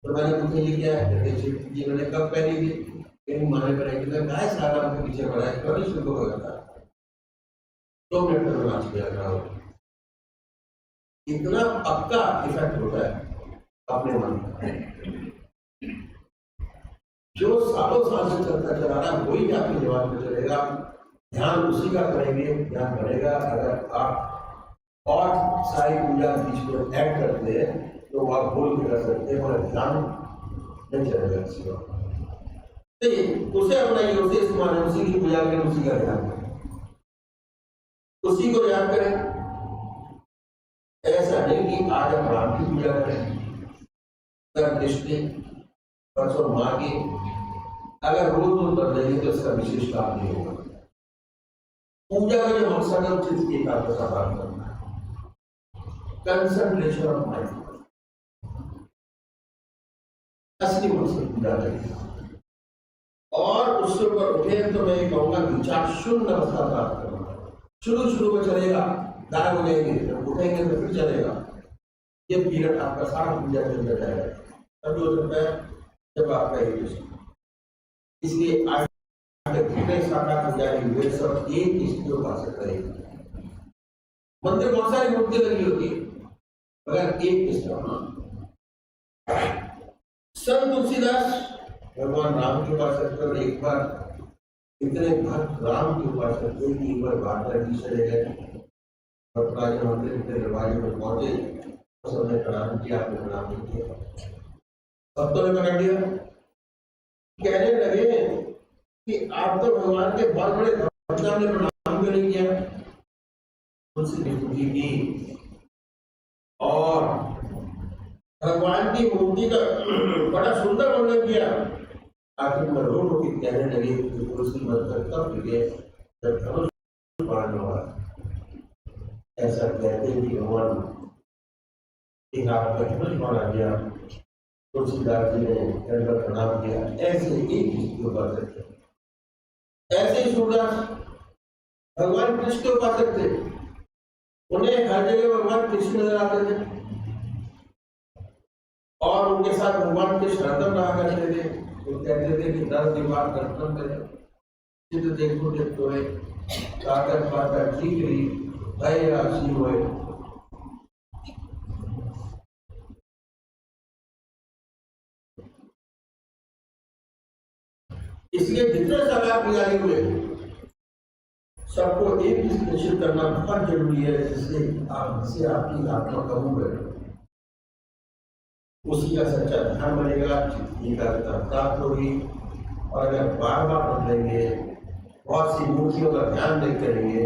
तो मैंने पूछा ये क्या है? शिव जी मैंने कब पहनी थी? कहीं माने पर साईं राम के पीछे पड़ा है, कभी शुरू हो जाता 2 मिनट में नाच किया रहा हो। इतना पक्का इफेक्ट होता है अपने मन का। जो सालों साल से चलता चला रहा है वही आपके दिमाग में चलेगा, ध्यान उसी का करेंगे, ध्यान बढ़ेगा। अगर आप और सारी पूजा बीच में ऐड करते हैं तो आप बोल के कर सकते हैं, और ध्यान नहीं चलेगा किसी को। उसे अपनाइए, उसे इस्तेमाल, उसी की पूजा करें, उसी का ध्यान करें, उसी को याद करें। ऐसा नहीं कि आज हम राम की पूजा करें, कल कृष्ण, परसों माँ की। अगर रोज रोज बदलेंगे तो इसका विशेष लाभ नहीं होगा। पूजा का जो मकसद है चित्त की एकाग्रता प्राप्त करना है, कंसंट्रेशन ऑफ माइंड, असली मकसद पूजा करेगा। और उससे ऊपर उठे तो मैं ये कहूंगा विचार शून्य अवस्था प्राप्त करना। शुरू में चलेगा, गायब हो जाएंगे, जब उठेंगे तो फिर चलेगा। ये पीरियड आपका सारा पूजा के अंदर जाएगा, तभी हो सकता है जब आपका ये। इसलिए आज जितने साकार पुजारी हुए सब एक स्थिति उपासक रहेगा। मंदिर बहुत सारी मूर्ति लगी होती है, मगर एक स्थान। संत तुलसीदास भगवान राम के उपासक थे और एक बार इतने भक्त राम के उपासक थे कि एक बार द्वारका जी चले गए और राजा मंदिर के दरवाजे में पहुंचे, उस समय प्रणाम किया, आपने प्रणाम नहीं किया, भक्तों ने पकड़ लिया, कहने लगे कि आप तो भगवान के बहुत बड़े भक्त, आपने प्रणाम क्यों नहीं किया? तुलसी की स्तुति की और भगवान की मूर्ति का बड़ा सुंदर वर्णन किया। आखिर में रो रो के कहने लगे कि तुलसी मंत्र तब लगे जब धनुष बाण हुआ। ऐसा कहते कि भगवान एक आपका धनुष बाण आ गया, तुलसीदास जी ने दंडवत प्रणाम किया। ऐसे एक जिसके उपासक थे, ऐसे ही सूरदास भगवान कृष्ण के उपासक थे, उन्हें हर जगह भगवान कृष्ण नजर आते थे और उनके साथ भगवान कृष्ण हरदम रहा करते थे। वो कहते थे कि 10 दीवार दर्शन करें, चित्र देखो देखो है, काकर पाकर ठीक रही भय राशि हुए। इसलिए जितने साकार पुजारी हुए सबको एक चीज निश्चित करना बहुत जरूरी है, जिससे आपसे आपकी आत्मा कबूल है, उसी का सच्चा ध्यान बनेगा, एकाग्रता प्राप्त होगी। और अगर बार बार बदलेंगे, बहुत सी मूर्तियों का ध्यान नहीं करेंगे,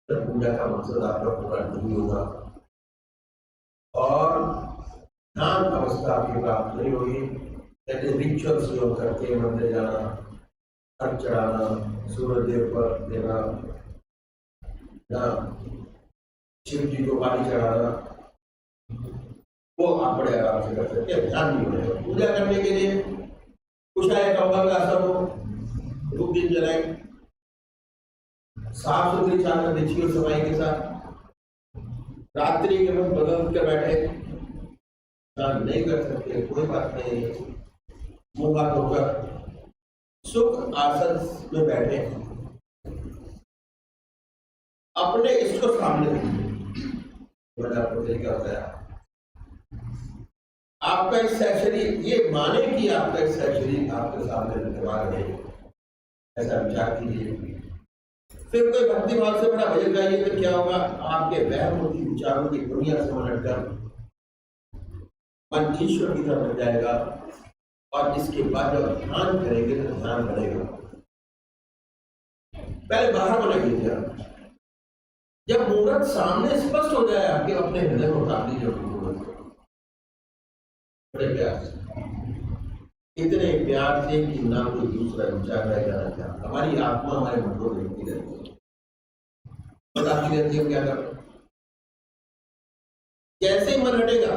तो पूजा का मकसद आपका पूरा नहीं होगा और ध्यान अवस्था आपकी प्राप्त नहीं होगी। जैसे रिचुअल्स जो करते हैं, मंदिर जाना, अर्घ चढ़ाना, सूर्य देव पर देना, शिव जी को पानी चढ़ाना, वो आप बड़े आराम से कर सकते हैं, ध्यान नहीं होगा। पूजा करने के लिए कुछ आए कंबल का असर हो, धूप दिन जलाए, साफ सुथरी चादर बिछी हो सफाई के साथ, रात्रि के वक्त बदल कर बैठे, ध्यान नहीं कर सकते कोई बात नहीं, मुंह हाथ धोकर सुख आसन में बैठे, अपने इसको सामने बड़ा तरीका होता है। आपका इस शरीर ये माने कि आपका इस शरीर आपके सामने विद्यमान है, ऐसा विचार कीजिए। फिर कोई भक्ति भाव से बड़ा भजन गाइए, फिर क्या होगा? आपके वहमूर्ति विचारों की दुनिया से मन हटकर मन ईश्वर की तरफ बन जाएगा और इसके बाद जब ध्यान करेंगे तो ध्यान बनेगा। पहले बाहर बनाइए ध्यान, जब मुहूर्त सामने स्पष्ट हो जाए आपके, अपने हृदय को उतार लीजिए मुहूर्त को बड़े प्यार से, इतने प्यार से कि ना कोई दूसरा विचार रह जाना चाहता। हमारी आत्मा हमारे मन को देखती रहती है, बताती रहती है क्या कर। जैसे ही मन हटेगा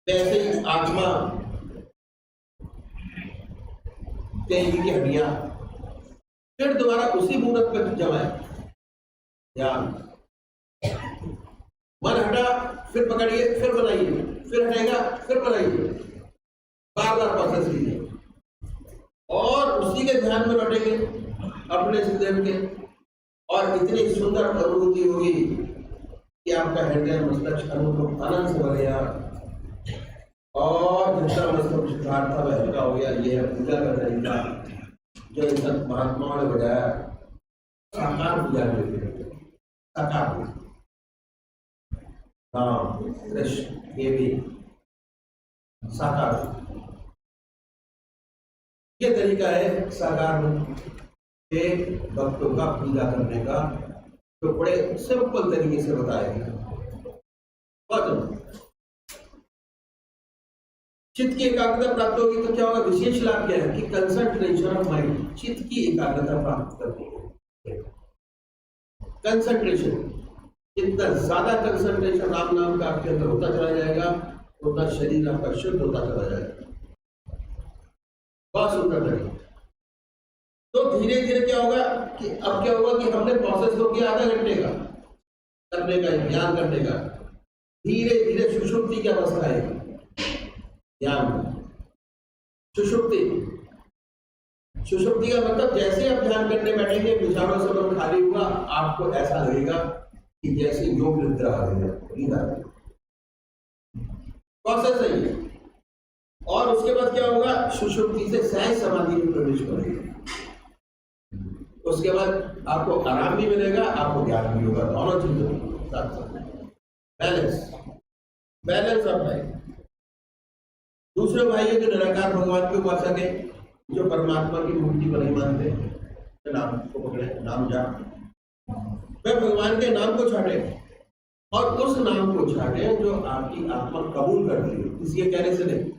वैसे ही आत्मा कहेगी कि हड्डियां, फिर दोबारा उसी मुहूर्त पर जमाए ध्यान। मन हटा, फिर पकड़िए, फिर बनाइए, फिर हटेगा, फिर बनाइए, बार बार प्रोसेस कीजिए और उसी के ध्यान में लौटेंगे अपने हृदय के, और इतनी सुंदर अनुभूति होगी कि आपका हृदय मस्तक अनुभव आनंद से भरेगा और जितना मस्तक शुद्धार्थ था वह हल्का हो गया। यह है पूजा का तरीका जो इन संत महात्माओं ने बताया। साकार पूजा में साकार राम कृष्ण ये भी साकार, ये तरीका है साकार के भक्तों का पूजा करने का, तो बड़े सिंपल तरीके से बताएंगे। चित्त की एकाग्रता प्राप्त होगी तो क्या होगा? विशेष लाभ क्या है कि कंसंट्रेशन ऑफ माइंड, चित्त की एकाग्रता प्राप्त करनी है। कंसंट्रेशन, जितना ज्यादा कंसंट्रेशन राम नाम का आपके अंदर होता चला जाएगा उतना शरीर आपका शुद्ध होता चला जाएगा। बहुत सुंदर तरीका। तो धीरे धीरे क्या होगा कि अब क्या होगा कि हमने प्रोसेस को किया आधा घंटे का करने का, ध्यान करने का, धीरे धीरे सुषुप्ति की अवस्था आएगी। ध्यान सुषुप्ति, सुषुप्ति का मतलब जैसे आप ध्यान करने बैठेंगे विचारों से मन खाली हुआ, आपको ऐसा लगेगा कि जैसे योग निद्रा आ गई, प्रोसेस है। और उसके बाद क्या होगा, सुषुप्ति से सहज समाधि में प्रवेश करेंगे। उसके बाद आपको आराम भी मिलेगा, आपको ज्ञान भी होगा, दोनों चीजें साथ साथ। Balance, balance of life. दूसरे भाई है जो निराकार भगवान के उपासक है, जो परमात्मा की मूर्ति को नहीं मानते, तो नाम को पकड़े, नाम जाप, वह भगवान के नाम को छाटे और उस नाम को छाटे जो आपकी आत्मा कबूल करती है, किसी के कहने से नहीं।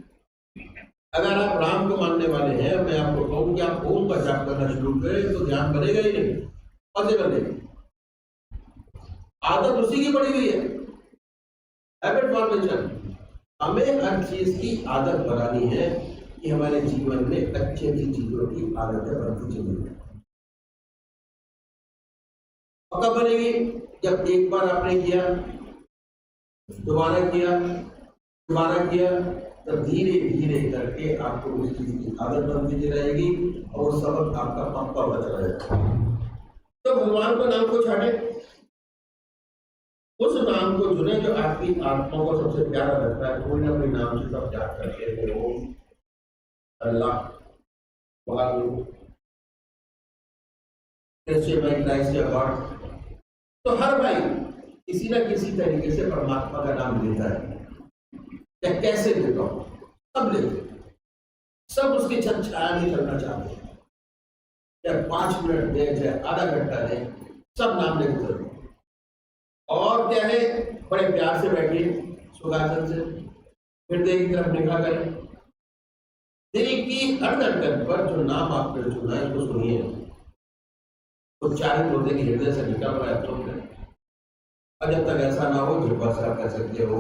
अगर आप राम को मानने वाले हैं, मैं आपको कहूं कि आप ओम का जाप करना शुरू करें तो ध्यान बनेगा ही नहीं, कैसे कर लेंगे? आदत उसी की पड़ी हुई है, हैबिट फॉर्मेशन। हमें हर चीज की आदत बनानी है कि हमारे जीवन में अच्छी अच्छी चीजों की आदतें बनती चलेंगी। और कब बनेगी? जब एक बार आपने किया, दोबारा किया, दोबारा किया, तो धीरे धीरे करके आपको उस चीज की आदत बनती रहेगी और सबक आपका पक्का होता चला जाएगा। तो भगवान को नाम को छाटे, उस नाम को चुने जो आपकी आत्मा को सबसे प्यारा लगता है। कोई ना कोई नाम से सब याद करते हैं, ओम, अल्लाह, वाहगुरु, गॉड। तो हर भाई किसी न किसी तरीके से परमात्मा का नाम लेता है। या कैसे लेता हूं? सब लेते, सब उसकी छत छाया नहीं करना चाहते, या 5 मिनट दे, चाहे आधा घंटा दे, सब नाम लेते हैं। और क्या है, बड़े प्यार से बैठिए सुखासन से, फिर देह की तरफ निगाह करें, दिल की हर धड़कन पर जो नाम आपने चुना है उसको सुनिए। उच्चारित होते कि हृदय से निकल रहा है तो और जब तक ऐसा ना हो, जिह्वा से आप कह सकते हो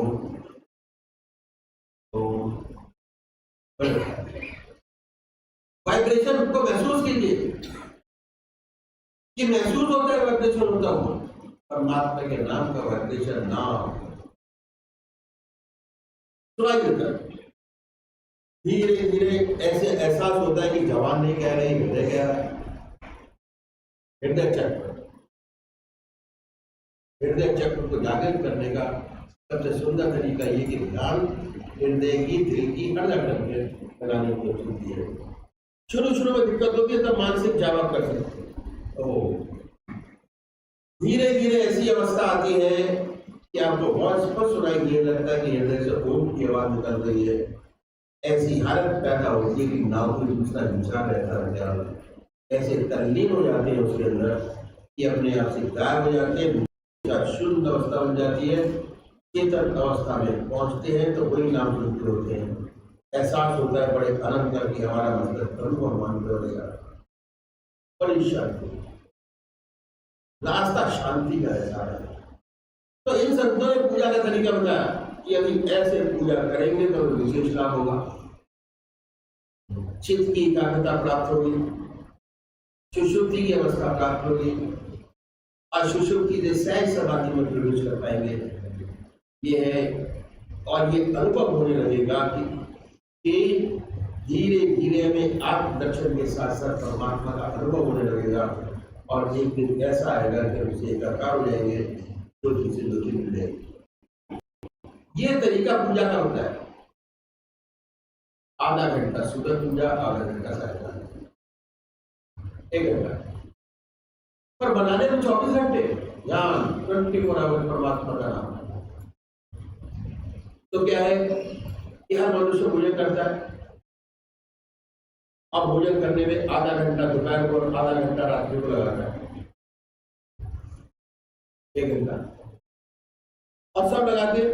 तो वाइब्रेशन को महसूस कीजिए कि महसूस होता है वाइब्रेशन होता हुआ। परमात्मा के नाम का वाइब्रेशन नाम सुनाई देता है। धीरे धीरे ऐसे एहसास होता है कि जवान नहीं कह रही, हृदय कह रहा है। हृदय चक्र, हृदय चक्र को जागृत करने का सबसे सुंदर तरीका ये कि ध्यान हृदय की, दिल की हर धड़कन पे लगाने की कोशिश की है। शुरू में दिक्कत होती है, तब मानसिक जावा कर सकते हैं। तो धीरे धीरे ऐसी अवस्था आती है कि आपको बहुत स्पष्ट सुनाई देने लगता है कि हृदय से ओम की आवाज निकल रही है। ऐसी हालत पैदा होती है कि ना कोई दूसरा विचार रहता है, ऐसे तल्लीन हो जाते हैं उसके अंदर कि अपने आप से गायब हो जाते हैं, शुद्ध अवस्था बन जाती है। चेतन अवस्था में पहुंचते हैं तो वही नाम सुनते होते हैं। एहसास होता है बड़े आनंद का कि हमारा मतलब प्रभु भगवान को रहेगा, बड़ी शांति, रास्ता शांति का एहसास है। तो इन संतों ने पूजा का तरीका बताया कि यदि ऐसे पूजा करेंगे तो विशेष लाभ होगा। चित्त की एकाग्रता प्राप्त होगी, सुषुप्ति की अवस्था प्राप्त होगी और सुषुप्ति से सहज समाधि में प्रवेश कर पाएंगे। ये है, और ये अनुभव होने लगेगा कि धीरे धीरे हमें आत्म दर्शन के साथ साथ परमात्मा का अनुभव होने लगेगा और एक दिन ऐसा आएगा कि उसे एकाकार हो जाएंगे, ज्योति से ज्योति मिल जाएगी। ये तरीका पूजा का होता है। आधा घंटा सुबह पूजा, आधा घंटा सायंकाल, 1 घंटा। पर बनाने में 24 घंटे ध्यान, 24 आवर परमात्मा का नाम। तो क्या है कि हर मनुष्य भोजन करता है। अब भोजन करने में आधा घंटा दोपहर को और आधा घंटा रात्रि को लगाता है, 1 घंटा। और सब लगाते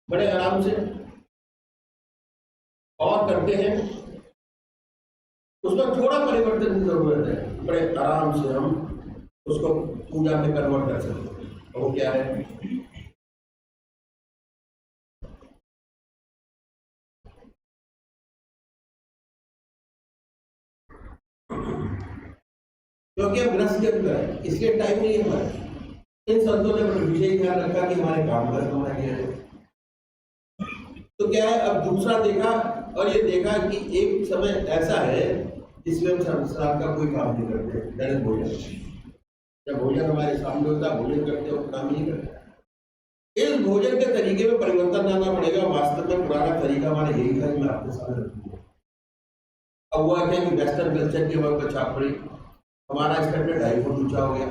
बड़े आराम से और करते हैं। उसमें थोड़ा परिवर्तन की जरूरत है, बड़े आराम से हम उसको पूजा में कन्वर्ट कर सकते हैं। वो क्या है? क्योंकि हम ग्रस्त के अंदर है, इसलिए टाइम नहीं है हमारे। इन संतों ने बड़े विशेष ध्यान रखा कि हमारे काम का समय किया है। तो क्या है, अब दूसरा देखा और ये देखा कि एक समय ऐसा है जिसमें हम संसार का कोई काम नहीं करते, दैनिक भोजन। जब भोजन हमारे सामने होता है, भोजन करते हो, काम नहीं करते। इस भोजन के तरीके में परिवर्तन लाना पड़ेगा। वास्तव में पुराना तरीका हमारा यही था, मैं आपके सामने रखूंगा। अब हुआ क्या कि वेस्टर्न कल्चर की वक्त छाप पड़ी, हमारा स्टैंडर्ड 2.5 फुट ऊंचा हो गया।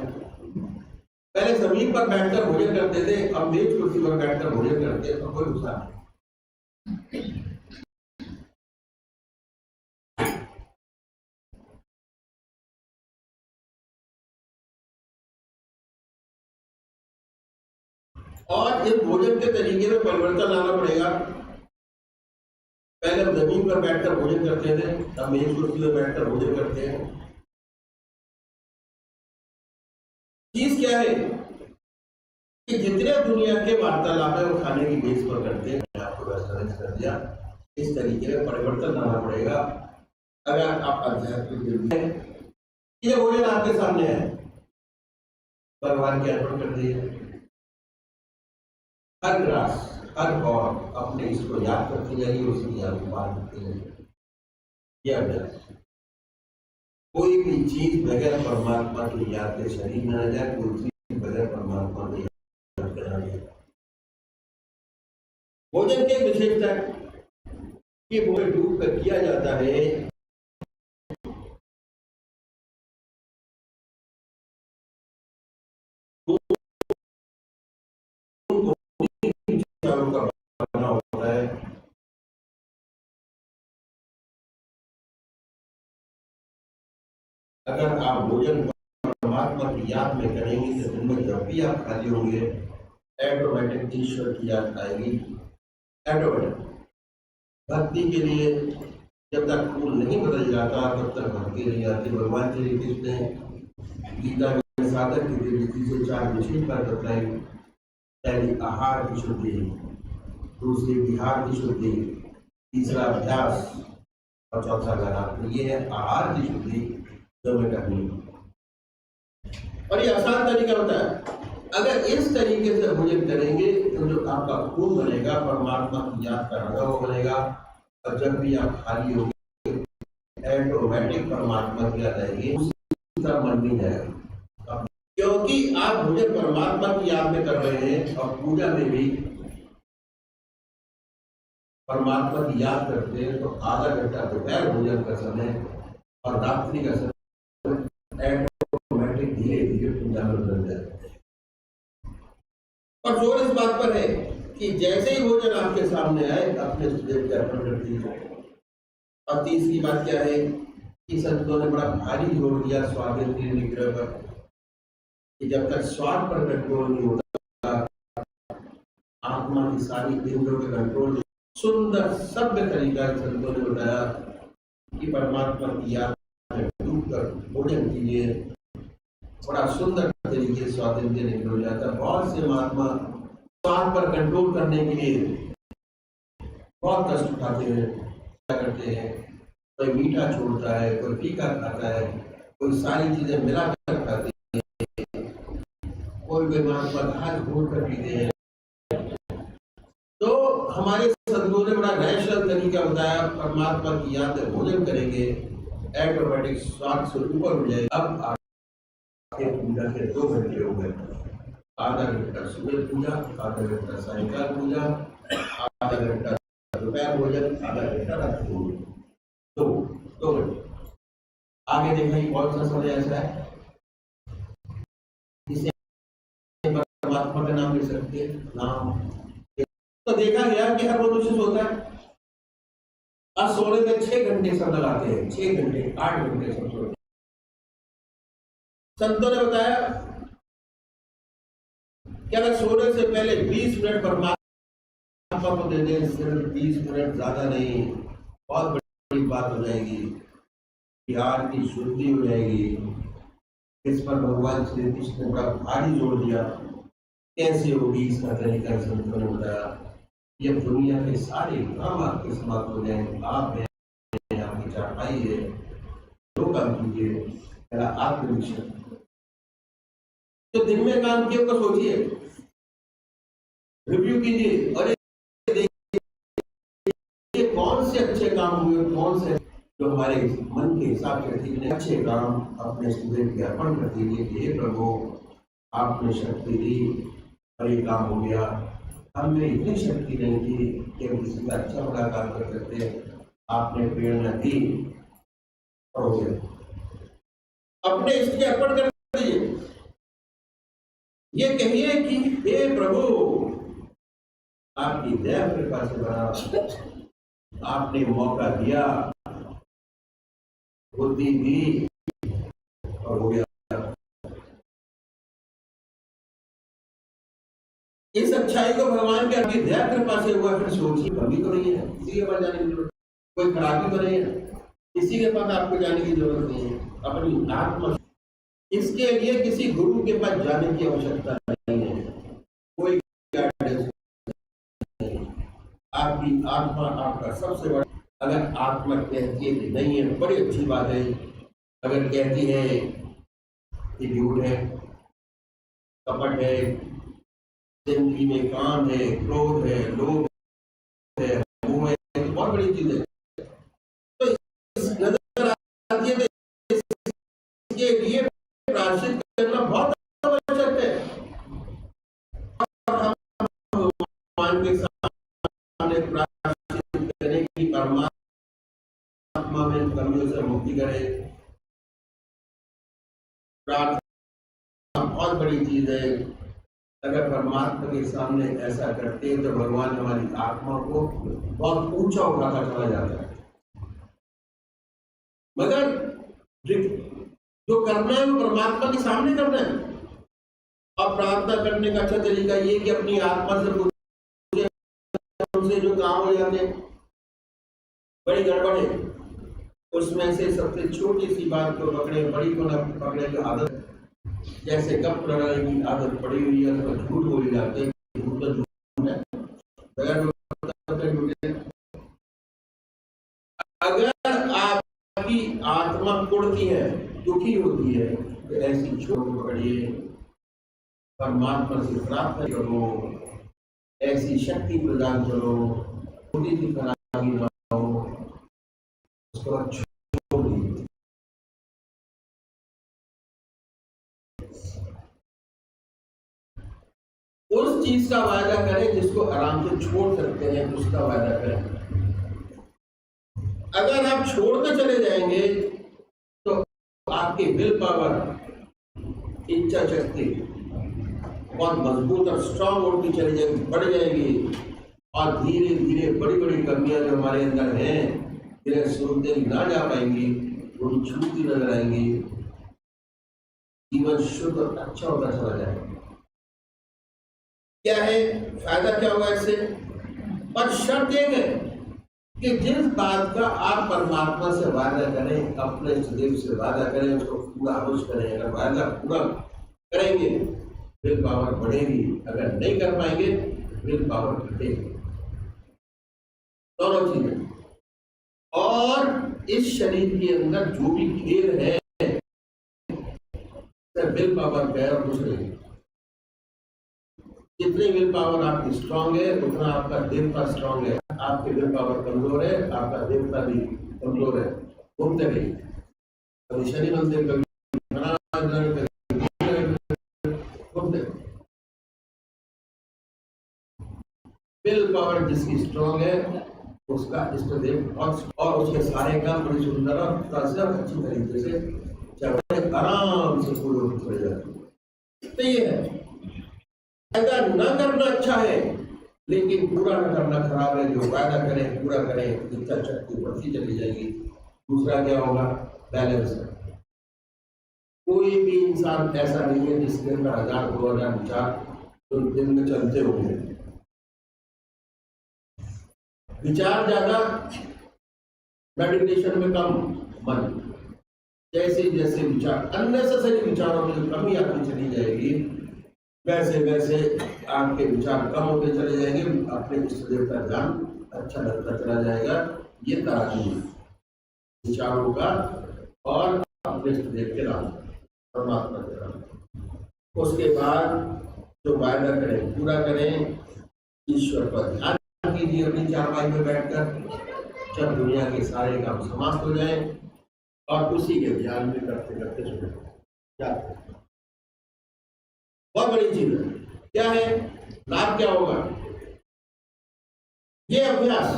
पहले जमीन पर बैठकर भोजन करते थे, अब मेज कुर्सी पर बैठकर भोजन करते हैं, तो कोई नुकसान नहीं। और इस भोजन के तरीके में परिवर्तन लाना पड़ेगा। पहले हम जमीन पर बैठकर भोजन करते थे, अब मेज कुर्सी पर बैठकर भोजन करते हैं। चीज क्या है कि जितने दुनिया के वार्तालाप है वो खाने की बेस पर करते हैं। मैंने आपको रेफरेंस कर दिया। इस तरीके में परिवर्तन लाना पड़ेगा अगर आप आध्यात्मिक हैं। ये भोजन आपके सामने है, भगवान के अर्पण कर दिए। हर ग्रास, हर और अपने इसको याद करते जाइए, उसकी याद बात करते जाइए। यह अभ्यास, कोई भी चीज बगैर परमात्मा की याद के शरीर में आ जाए, कोई चीज बगैर परमात्मा की याद के आ जाए। भोजन की विशेषता कि भोजन डूब कर किया जाता है। अगर आप भोजन परमात्मा की याद में करेंगे तो दिन में जब भी आप खाली होंगे, ऑटोमेटिक ईश्वर की याद आएगी। ऑटोमेटिक भक्ति के लिए जब तक फूल नहीं बदल जाता तब तक भक्ति नहीं आती। भगवान श्री कृष्ण ने गीता में सागर की रीति से 4 विशेष बात बताई। पहली आहार की शुद्धि, दूसरी विहार की शुद्धि, तीसरा अभ्यास और चौथा ज्ञान। ये है आहार की शुद्धि जो मैं करनी है। और ये आसान तरीका होता है। अगर इस तरीके से भोजन करेंगे तो जो आपका खून बनेगा परमात्मा की याद का रंगा वो बनेगा। और जब भी आप खाली होंगे ऑटोमेटिक परमात्मा की याद आएगी, उसका मन नहीं जाएगा। क्योंकि आप भोजन परमात्मा की याद में कर रहे हैं और पूजा में भी परमात्मा की याद करते हैं, तो आधा घंटा दोपहर भोजन का समय और रात्रि का समय ऑटोमेटिक धीरे धीरे पूजा में बदल जाता है। और जोर इस बात पर है कि जैसे ही भोजन आपके सामने आए अपने देव के अर्पण कर दीजिए। और तीसरी बात क्या है कि संतों ने बड़ा भारी जोर दिया स्वादेंद्रिय निग्रह पर, कि जब तक स्वाद पर कंट्रोल नहीं होता, आत्मा की सारी इंद्रियों पे कंट्रोल। सुंदर सभ्य तरीका संतों ने बताया कि परमात्मा की याद में डूब कर भोजन कीजिए। बड़ा सुंदर तरीके स्वादेंद्रिय निग्रह हो जाता है। बहुत से महात्मा स्वाद पर कंट्रोल करने के लिए बहुत कष्ट उठाते हैं, क्या करते हैं, कोई मीठा छोड़ता है, कोई फीका खाता है, कोई सारी चीजें मिलाकर खाते हैं, कोई महात्मा घास घोल कर पीते हैं। तो हमारे संतों ने बड़ा नेचुरल तरीका बताया, परमात्मा की याद में भोजन करेंगे ऑटोमेटिक स्वाद से ऊपर हो जाएगा। अब आपके पूजा के 2 घंटे हो गए। आधा घंटा सुबह पूजा, आधा घंटा सायंकाल पूजा, आधा घंटा दोपहर भोजन, आधा घंटा रात्रि भोजन। 2 घंटे आगे देखा कौन सा समय ऐसा है जिसे परमात्मा का नाम ले सकते हैं। नाम तो देखा गया कि हर मनुष्य सोता है और सोने में 6 घंटे सब लगाते हैं, 6 घंटे 8 घंटे सब सोते हैं। संतों ने बताया कि अगर सोने से पहले 20 मिनट परमात्मा को दे दें, सिर्फ 20 मिनट, ज्यादा नहीं, बहुत बड़ी बात हो जाएगी। प्यार की शुद्धि हो जाएगी। इस पर भगवान श्री कृष्ण ने बड़ा भारी जोर दिया। कैसे होगी इसका तरीका संतों ने बताया। ये दुनिया के सारे काम आपके समाप्त हो जाएंगे। आप है, आपकी चारपाई है, जो काम कीजिए, मेरा आत्मनिरीक्षण। तो दिन में काम किए तो सोचिए, रिव्यू कीजिए, और देखिए कौन से अच्छे काम हुए, कौन से जो हमारे मन के हिसाब से ठीक है। अच्छे काम अपने स्टूडेंट के अर्पण कर दीजिए कि हे प्रभु आपने शक्ति दी और ये काम हो गया। हम में इतनी शक्ति नहीं थी कि हम किसी का अच्छा बड़ा काम कर सकते। आपने प्रेरणा दी और हो गया। अपने इसके अर्पण कर दीजिए। ये कहिए कि हे प्रभु, आपकी दया कृपा से बना, आपने मौका दिया, बुद्धि दी और हो गया। इस अच्छाई को भगवान के आपकी दया कृपा से हुआ, फिर सोचिए कमी तो नहीं है, किसी के पास जाने की जरूरत, कोई खराबी तो नहीं है, किसी के पास आपको जाने की जरूरत नहीं है। अपनी आत्मा, इसके लिए किसी गुरु के पास जाने की आवश्यकता नहीं है, कोई गाइडेंस नहीं। आपकी आत्मा आपका सबसे बड़ा। अगर आत्मा कहती है कि नहीं है, बड़ी अच्छी बात है। अगर कहती है कि झूठ है, कपट है, जिंदगी में काम है, क्रोध है, लोभ है, मोह है, तो बहुत बड़ी चीज है। तो इस नजर आती है, इसके लिए प्रायश्चित करना बहुत आवश्यक है। और हम भगवान के सामने प्रायश्चित करें कि परमात्मा में कमियों से मुक्ति करे। प्रार्थना बहुत बड़ी चीज है। अगर परमात्मा के सामने ऐसा करते हैं तो भगवान हमारी आत्मा को बहुत ऊंचा उठाता चला जाता है। मगर जो करना है वो परमात्मा के सामने करना है। अब प्रार्थना करने का अच्छा तरीका ये कि अपनी आत्मा से पूछे, उनसे जो काम हो जाते हैं बड़ी गड़बड़ है, उसमें से सबसे छोटी सी बात को पकड़े, बड़ी को न पकड़े की आदत। जैसे गप लड़ाने की आदत पड़ी हुई है, तो झूठ बोली जाते हैं, झूठ तो झूठ है, अगर आपकी आत्मा कुड़ती है, दुखी होती है, तो ऐसी छोड़ पकड़िए, परमात्मा से प्रार्थना करो, ऐसी शक्ति प्रदान करो, छोटी सी खराबी ना हो, उसको छोड़ दीजिए। उस चीज का वायदा करें जिसको आराम से छोड़ सकते हैं, उसका वायदा करें। अगर आप छोड़ते चले जाएंगे तो आपकी विल पावर, इच्छा शक्ति बहुत मजबूत और स्ट्रांग होती चली जाएगी, बढ़ जाएगी, और धीरे धीरे बड़ी बड़ी कमियां जो हमारे अंदर हैं, धीरे सुनते ना जा पाएंगी, वो छूटती नजर आएंगी, जीवन शुद्ध और अच्छा होता चला जाएगा। क्या है फायदा, क्या होगा इससे? पर शर्त एक है कि जिस बात का आप परमात्मा से वादा करें, अपने इष्टदेव से वादा करें, उसको पूरा अवश्य करें। अगर वादा पूरा करेंगे विल पावर बढ़ेगी, अगर नहीं कर पाएंगे विल पावर घटेगी। दोनों चीजें। और इस शरीर के अंदर जो भी खेल है, विल पावर का और कुछ नहीं। जितनी विल पावर आपकी स्ट्रांग है, उतना आपका देवता स्ट्रांग है। आपकी विल पावर कमजोर है, आपका देवता भी कमजोर है। घूमते रहिए, कभी शनि मंदिर, कभी घूमते। विल पावर जिसकी स्ट्रांग है, उसका इष्ट देव और उसके सारे काम बड़ी सुंदरता से और अच्छी तरीके से आराम से पूरे हो जाते हैं। तो ये है, वायदा न करना अच्छा है, लेकिन पूरा न करना खराब है। जो वायदा करें पूरा करें, इच्छा शक्ति बढ़ती चली जाएगी। दूसरा क्या होगा? बैलेंस। कोई भी इंसान ऐसा नहीं है जिसके अंदर 1000-2000 विचार तो दिन में चलते होंगे। विचार ज्यादा, मेडिटेशन में कम मन। जैसे जैसे विचार, अननेसेसरी विचारों में कमी आती चली जाएगी, वैसे वैसे आपके विचार कम होते चले जाएंगे, अपने इष्ट देव का ध्यान अच्छा लगता चला जाएगा। ये तारतम्य विचारों का और अपने इष्ट देव के नाम, परमात्मा के नाम। उसके बाद जो वायदा करें पूरा करें, ईश्वर पर ध्यान कीजिए अपनी चारपाई में बैठकर, जब दुनिया के सारे काम समाप्त हो जाए, और उसी के ध्यान में करते करते सुने जाते। बहुत बड़ी चीज है। क्या है लाभ? क्या होगा? ये अभ्यास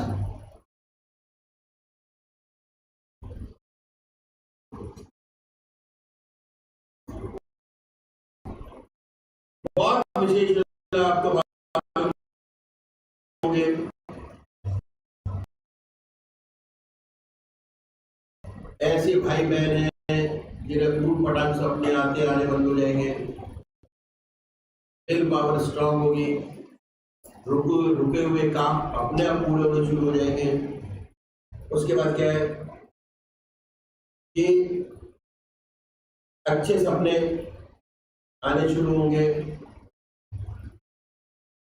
बहुत विशेष आपको मालूम होंगे। ऐसे भाई बहन हैं जिन्हें टूट पटांग से अपने आते आने बंद हो जाएंगे, विल पावर स्ट्रांग होगी, रुके हुए काम अपने आप पूरे होने शुरू हो जाएंगे। उसके बाद क्या है कि अच्छे सपने आने शुरू होंगे,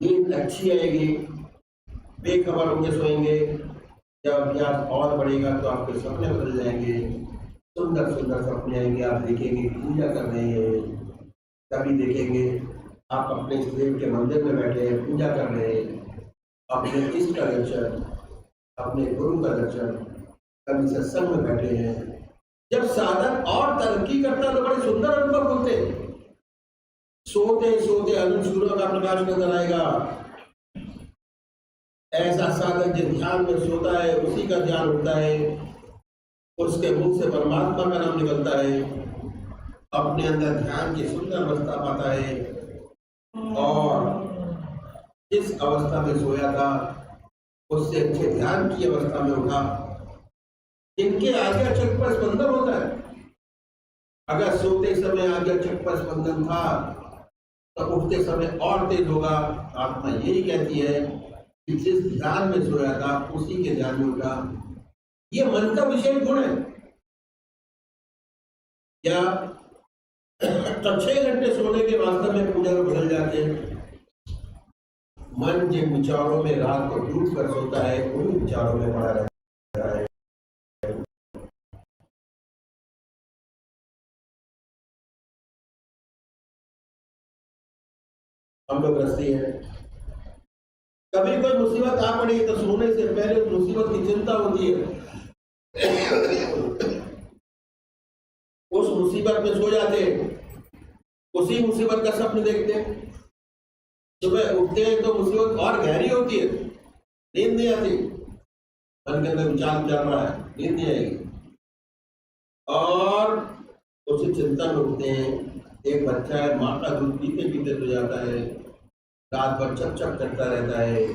नींद अच्छी आएगी, बेखबर होकर सोएंगे। जब अभ्यास और बढ़ेगा तो आपके सपने बदल जाएंगे, सुंदर सुंदर सपने आएंगे। आप देखेंगे पूजा कर रहे हैं, कभी देखेंगे आप अपने देव के मंदिर में बैठे हैं, पूजा कर रहे हैं, अपने इष्ट का दर्शन, अपने गुरु का दर्शन, कभी सत्संग में बैठे हैं। जब साधक और तरक्की करता है तो बड़े सुंदर अनुभव होते हैं। सोते सोते अनंत सूर्य का प्रकाश नजर आएगा। ऐसा साधक जो ध्यान में सोता है उसी का ध्यान उठता है, उसके मुख से परमात्मा का नाम निकलता है, अपने अंदर ध्यान की सुंदर अवस्था पाता है। और जिस अवस्था में सोया था उससे अच्छे ध्यान की अवस्था में उठा। इनके आगे चक्र पर स्पंदन होता है। अगर सोते समय आगे चक्र पर स्पंदन था तो उठते समय और तेज होगा। आत्मा यही कहती है कि जिस ध्यान में सोया था उसी के ध्यान में उठा। ये मन का विशेष गुण है। क्या तो 6 घंटे सोने के वास्तव में पूजा में बदल जाते हैं। मन जिन विचारों में रात को डूब कर सोता है उन विचारों में पड़ा रहता है। हम लोग गृहस्थी हैं, कभी कोई मुसीबत आ पड़ी तो सोने से पहले उस मुसीबत की चिंता होती है। उस मुसीबत में सो जाते, उसी मुसीबत का सपने देखते, सुबह उठते हैं तो मुसीबत और गहरी होती है, नींद नहीं आती, मन के अंदर विचार चल रहा है, नींद नहीं आएगी। और उसी चिंता में उठते हैं। एक बच्चा है, माँ का दूध पीते पीते सो जाता है, रात भर चप चप करता रहता है,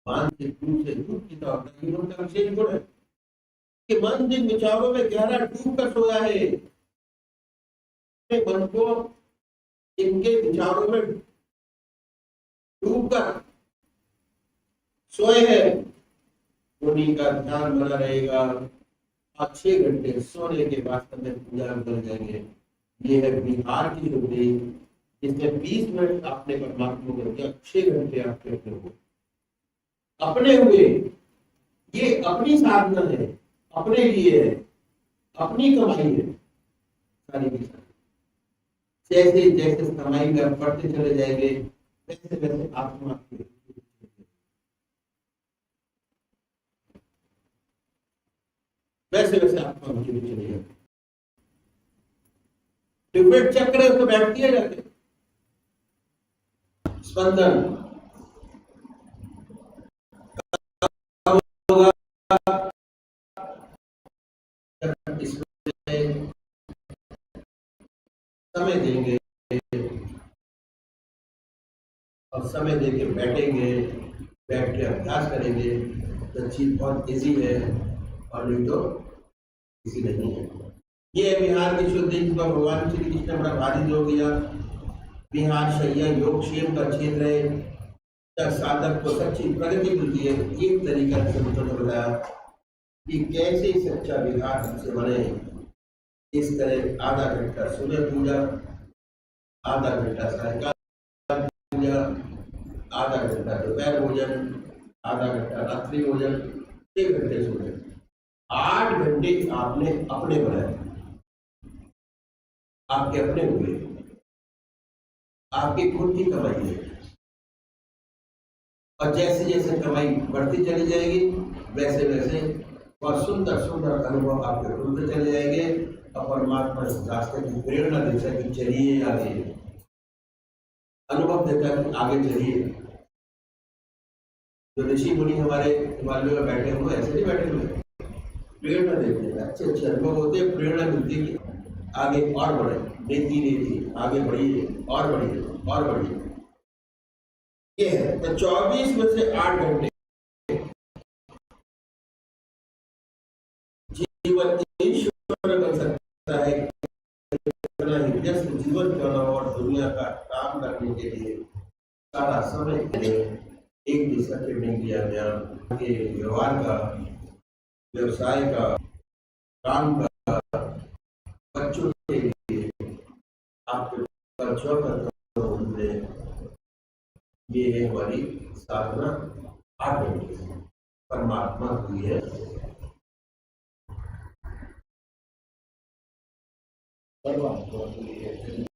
मानसिक रूप से दूध पीता होता है। उनका विशेष गुण है कि मन जिन विचारों में गहरा डूब कर सोया है, मन को इनके विचारों में डूब कर सोए है, उन्हीं का ध्यान बना रहेगा। आप 6 घंटे सोने के बाद में पूजा कर जाएंगे। ये है बिहार की ड्यूटी, जिसमें 20 मिनट आपने परमात्मा को दिया, 6 घंटे आपके अपने हुए। ये अपनी साधना है, अपने लिए है, अपनी कमाई है सारी की सारी। जैसे जैसे कमाई कर बढ़ते चले जाएंगे वैसे वैसे आत्मा वैसे वैसे आत्मा मुझे भी चले जाएगी। डिफरेंट चक्र उसको बैठती है जाके स्पंदन होगा। इसमें समय देंगे और समय देके बैठेंगे, बैठ के अभ्यास करेंगे तो चीज बहुत इजी है, और नहीं तो इसी नहीं है। ये बिहार की शुद्ध जिसका भगवान श्री कृष्ण बड़ा भारी हो गया। बिहार शैया योग क्षेम का क्षेत्र है, जब साधक को सच्ची प्रगति मिलती है। एक तरीका से उन्होंने बताया कि कैसे सच्चा बिहार हमसे बने। इस तरह आधा घंटा सुबह पूजा, आधा घंटा सायंकाल पूजा, आधा घंटा दोपहर भोजन, आधा घंटा रात्रि भोजन, 6 घंटे सोने, 8 घंटे आपने अपने बनाए, आपके अपने हुए, आपकी खुद की कमाई है। और जैसे जैसे कमाई बढ़ती चली जाएगी वैसे वैसे और सुंदर सुंदर अनुभव आपके खुद चले जाएंगे। और परमात्मा इस रास्ते की प्रेरणा देता है कि चलिए आगे, अनुभव देता है कि आगे चलिए। जो ऋषि मुनि हमारे हिमालय में बैठे हुए ऐसे नहीं बैठे हुए, प्रेरणा देते हैं, अच्छे अच्छे अनुभव होते हैं, प्रेरणा मिलती है आगे और बढ़े, देती देती आगे बढ़िए और बढ़िए और बढ़िए। ये है तो 24 में से 8 घंटे जीवन ईश्वर बन सकता है। व्यस्त जीवन क्यों ना हो और दुनिया का काम करने के लिए सारा समय एक दिशा ट्रेनिंग दिया गया कि व्यवहार का, व्यवसाय का, काम का, बच्चों के लिए आपके बच्चों का ये है हमारी साधना 8 घंटे परमात्मा की है। परमात्मा की है।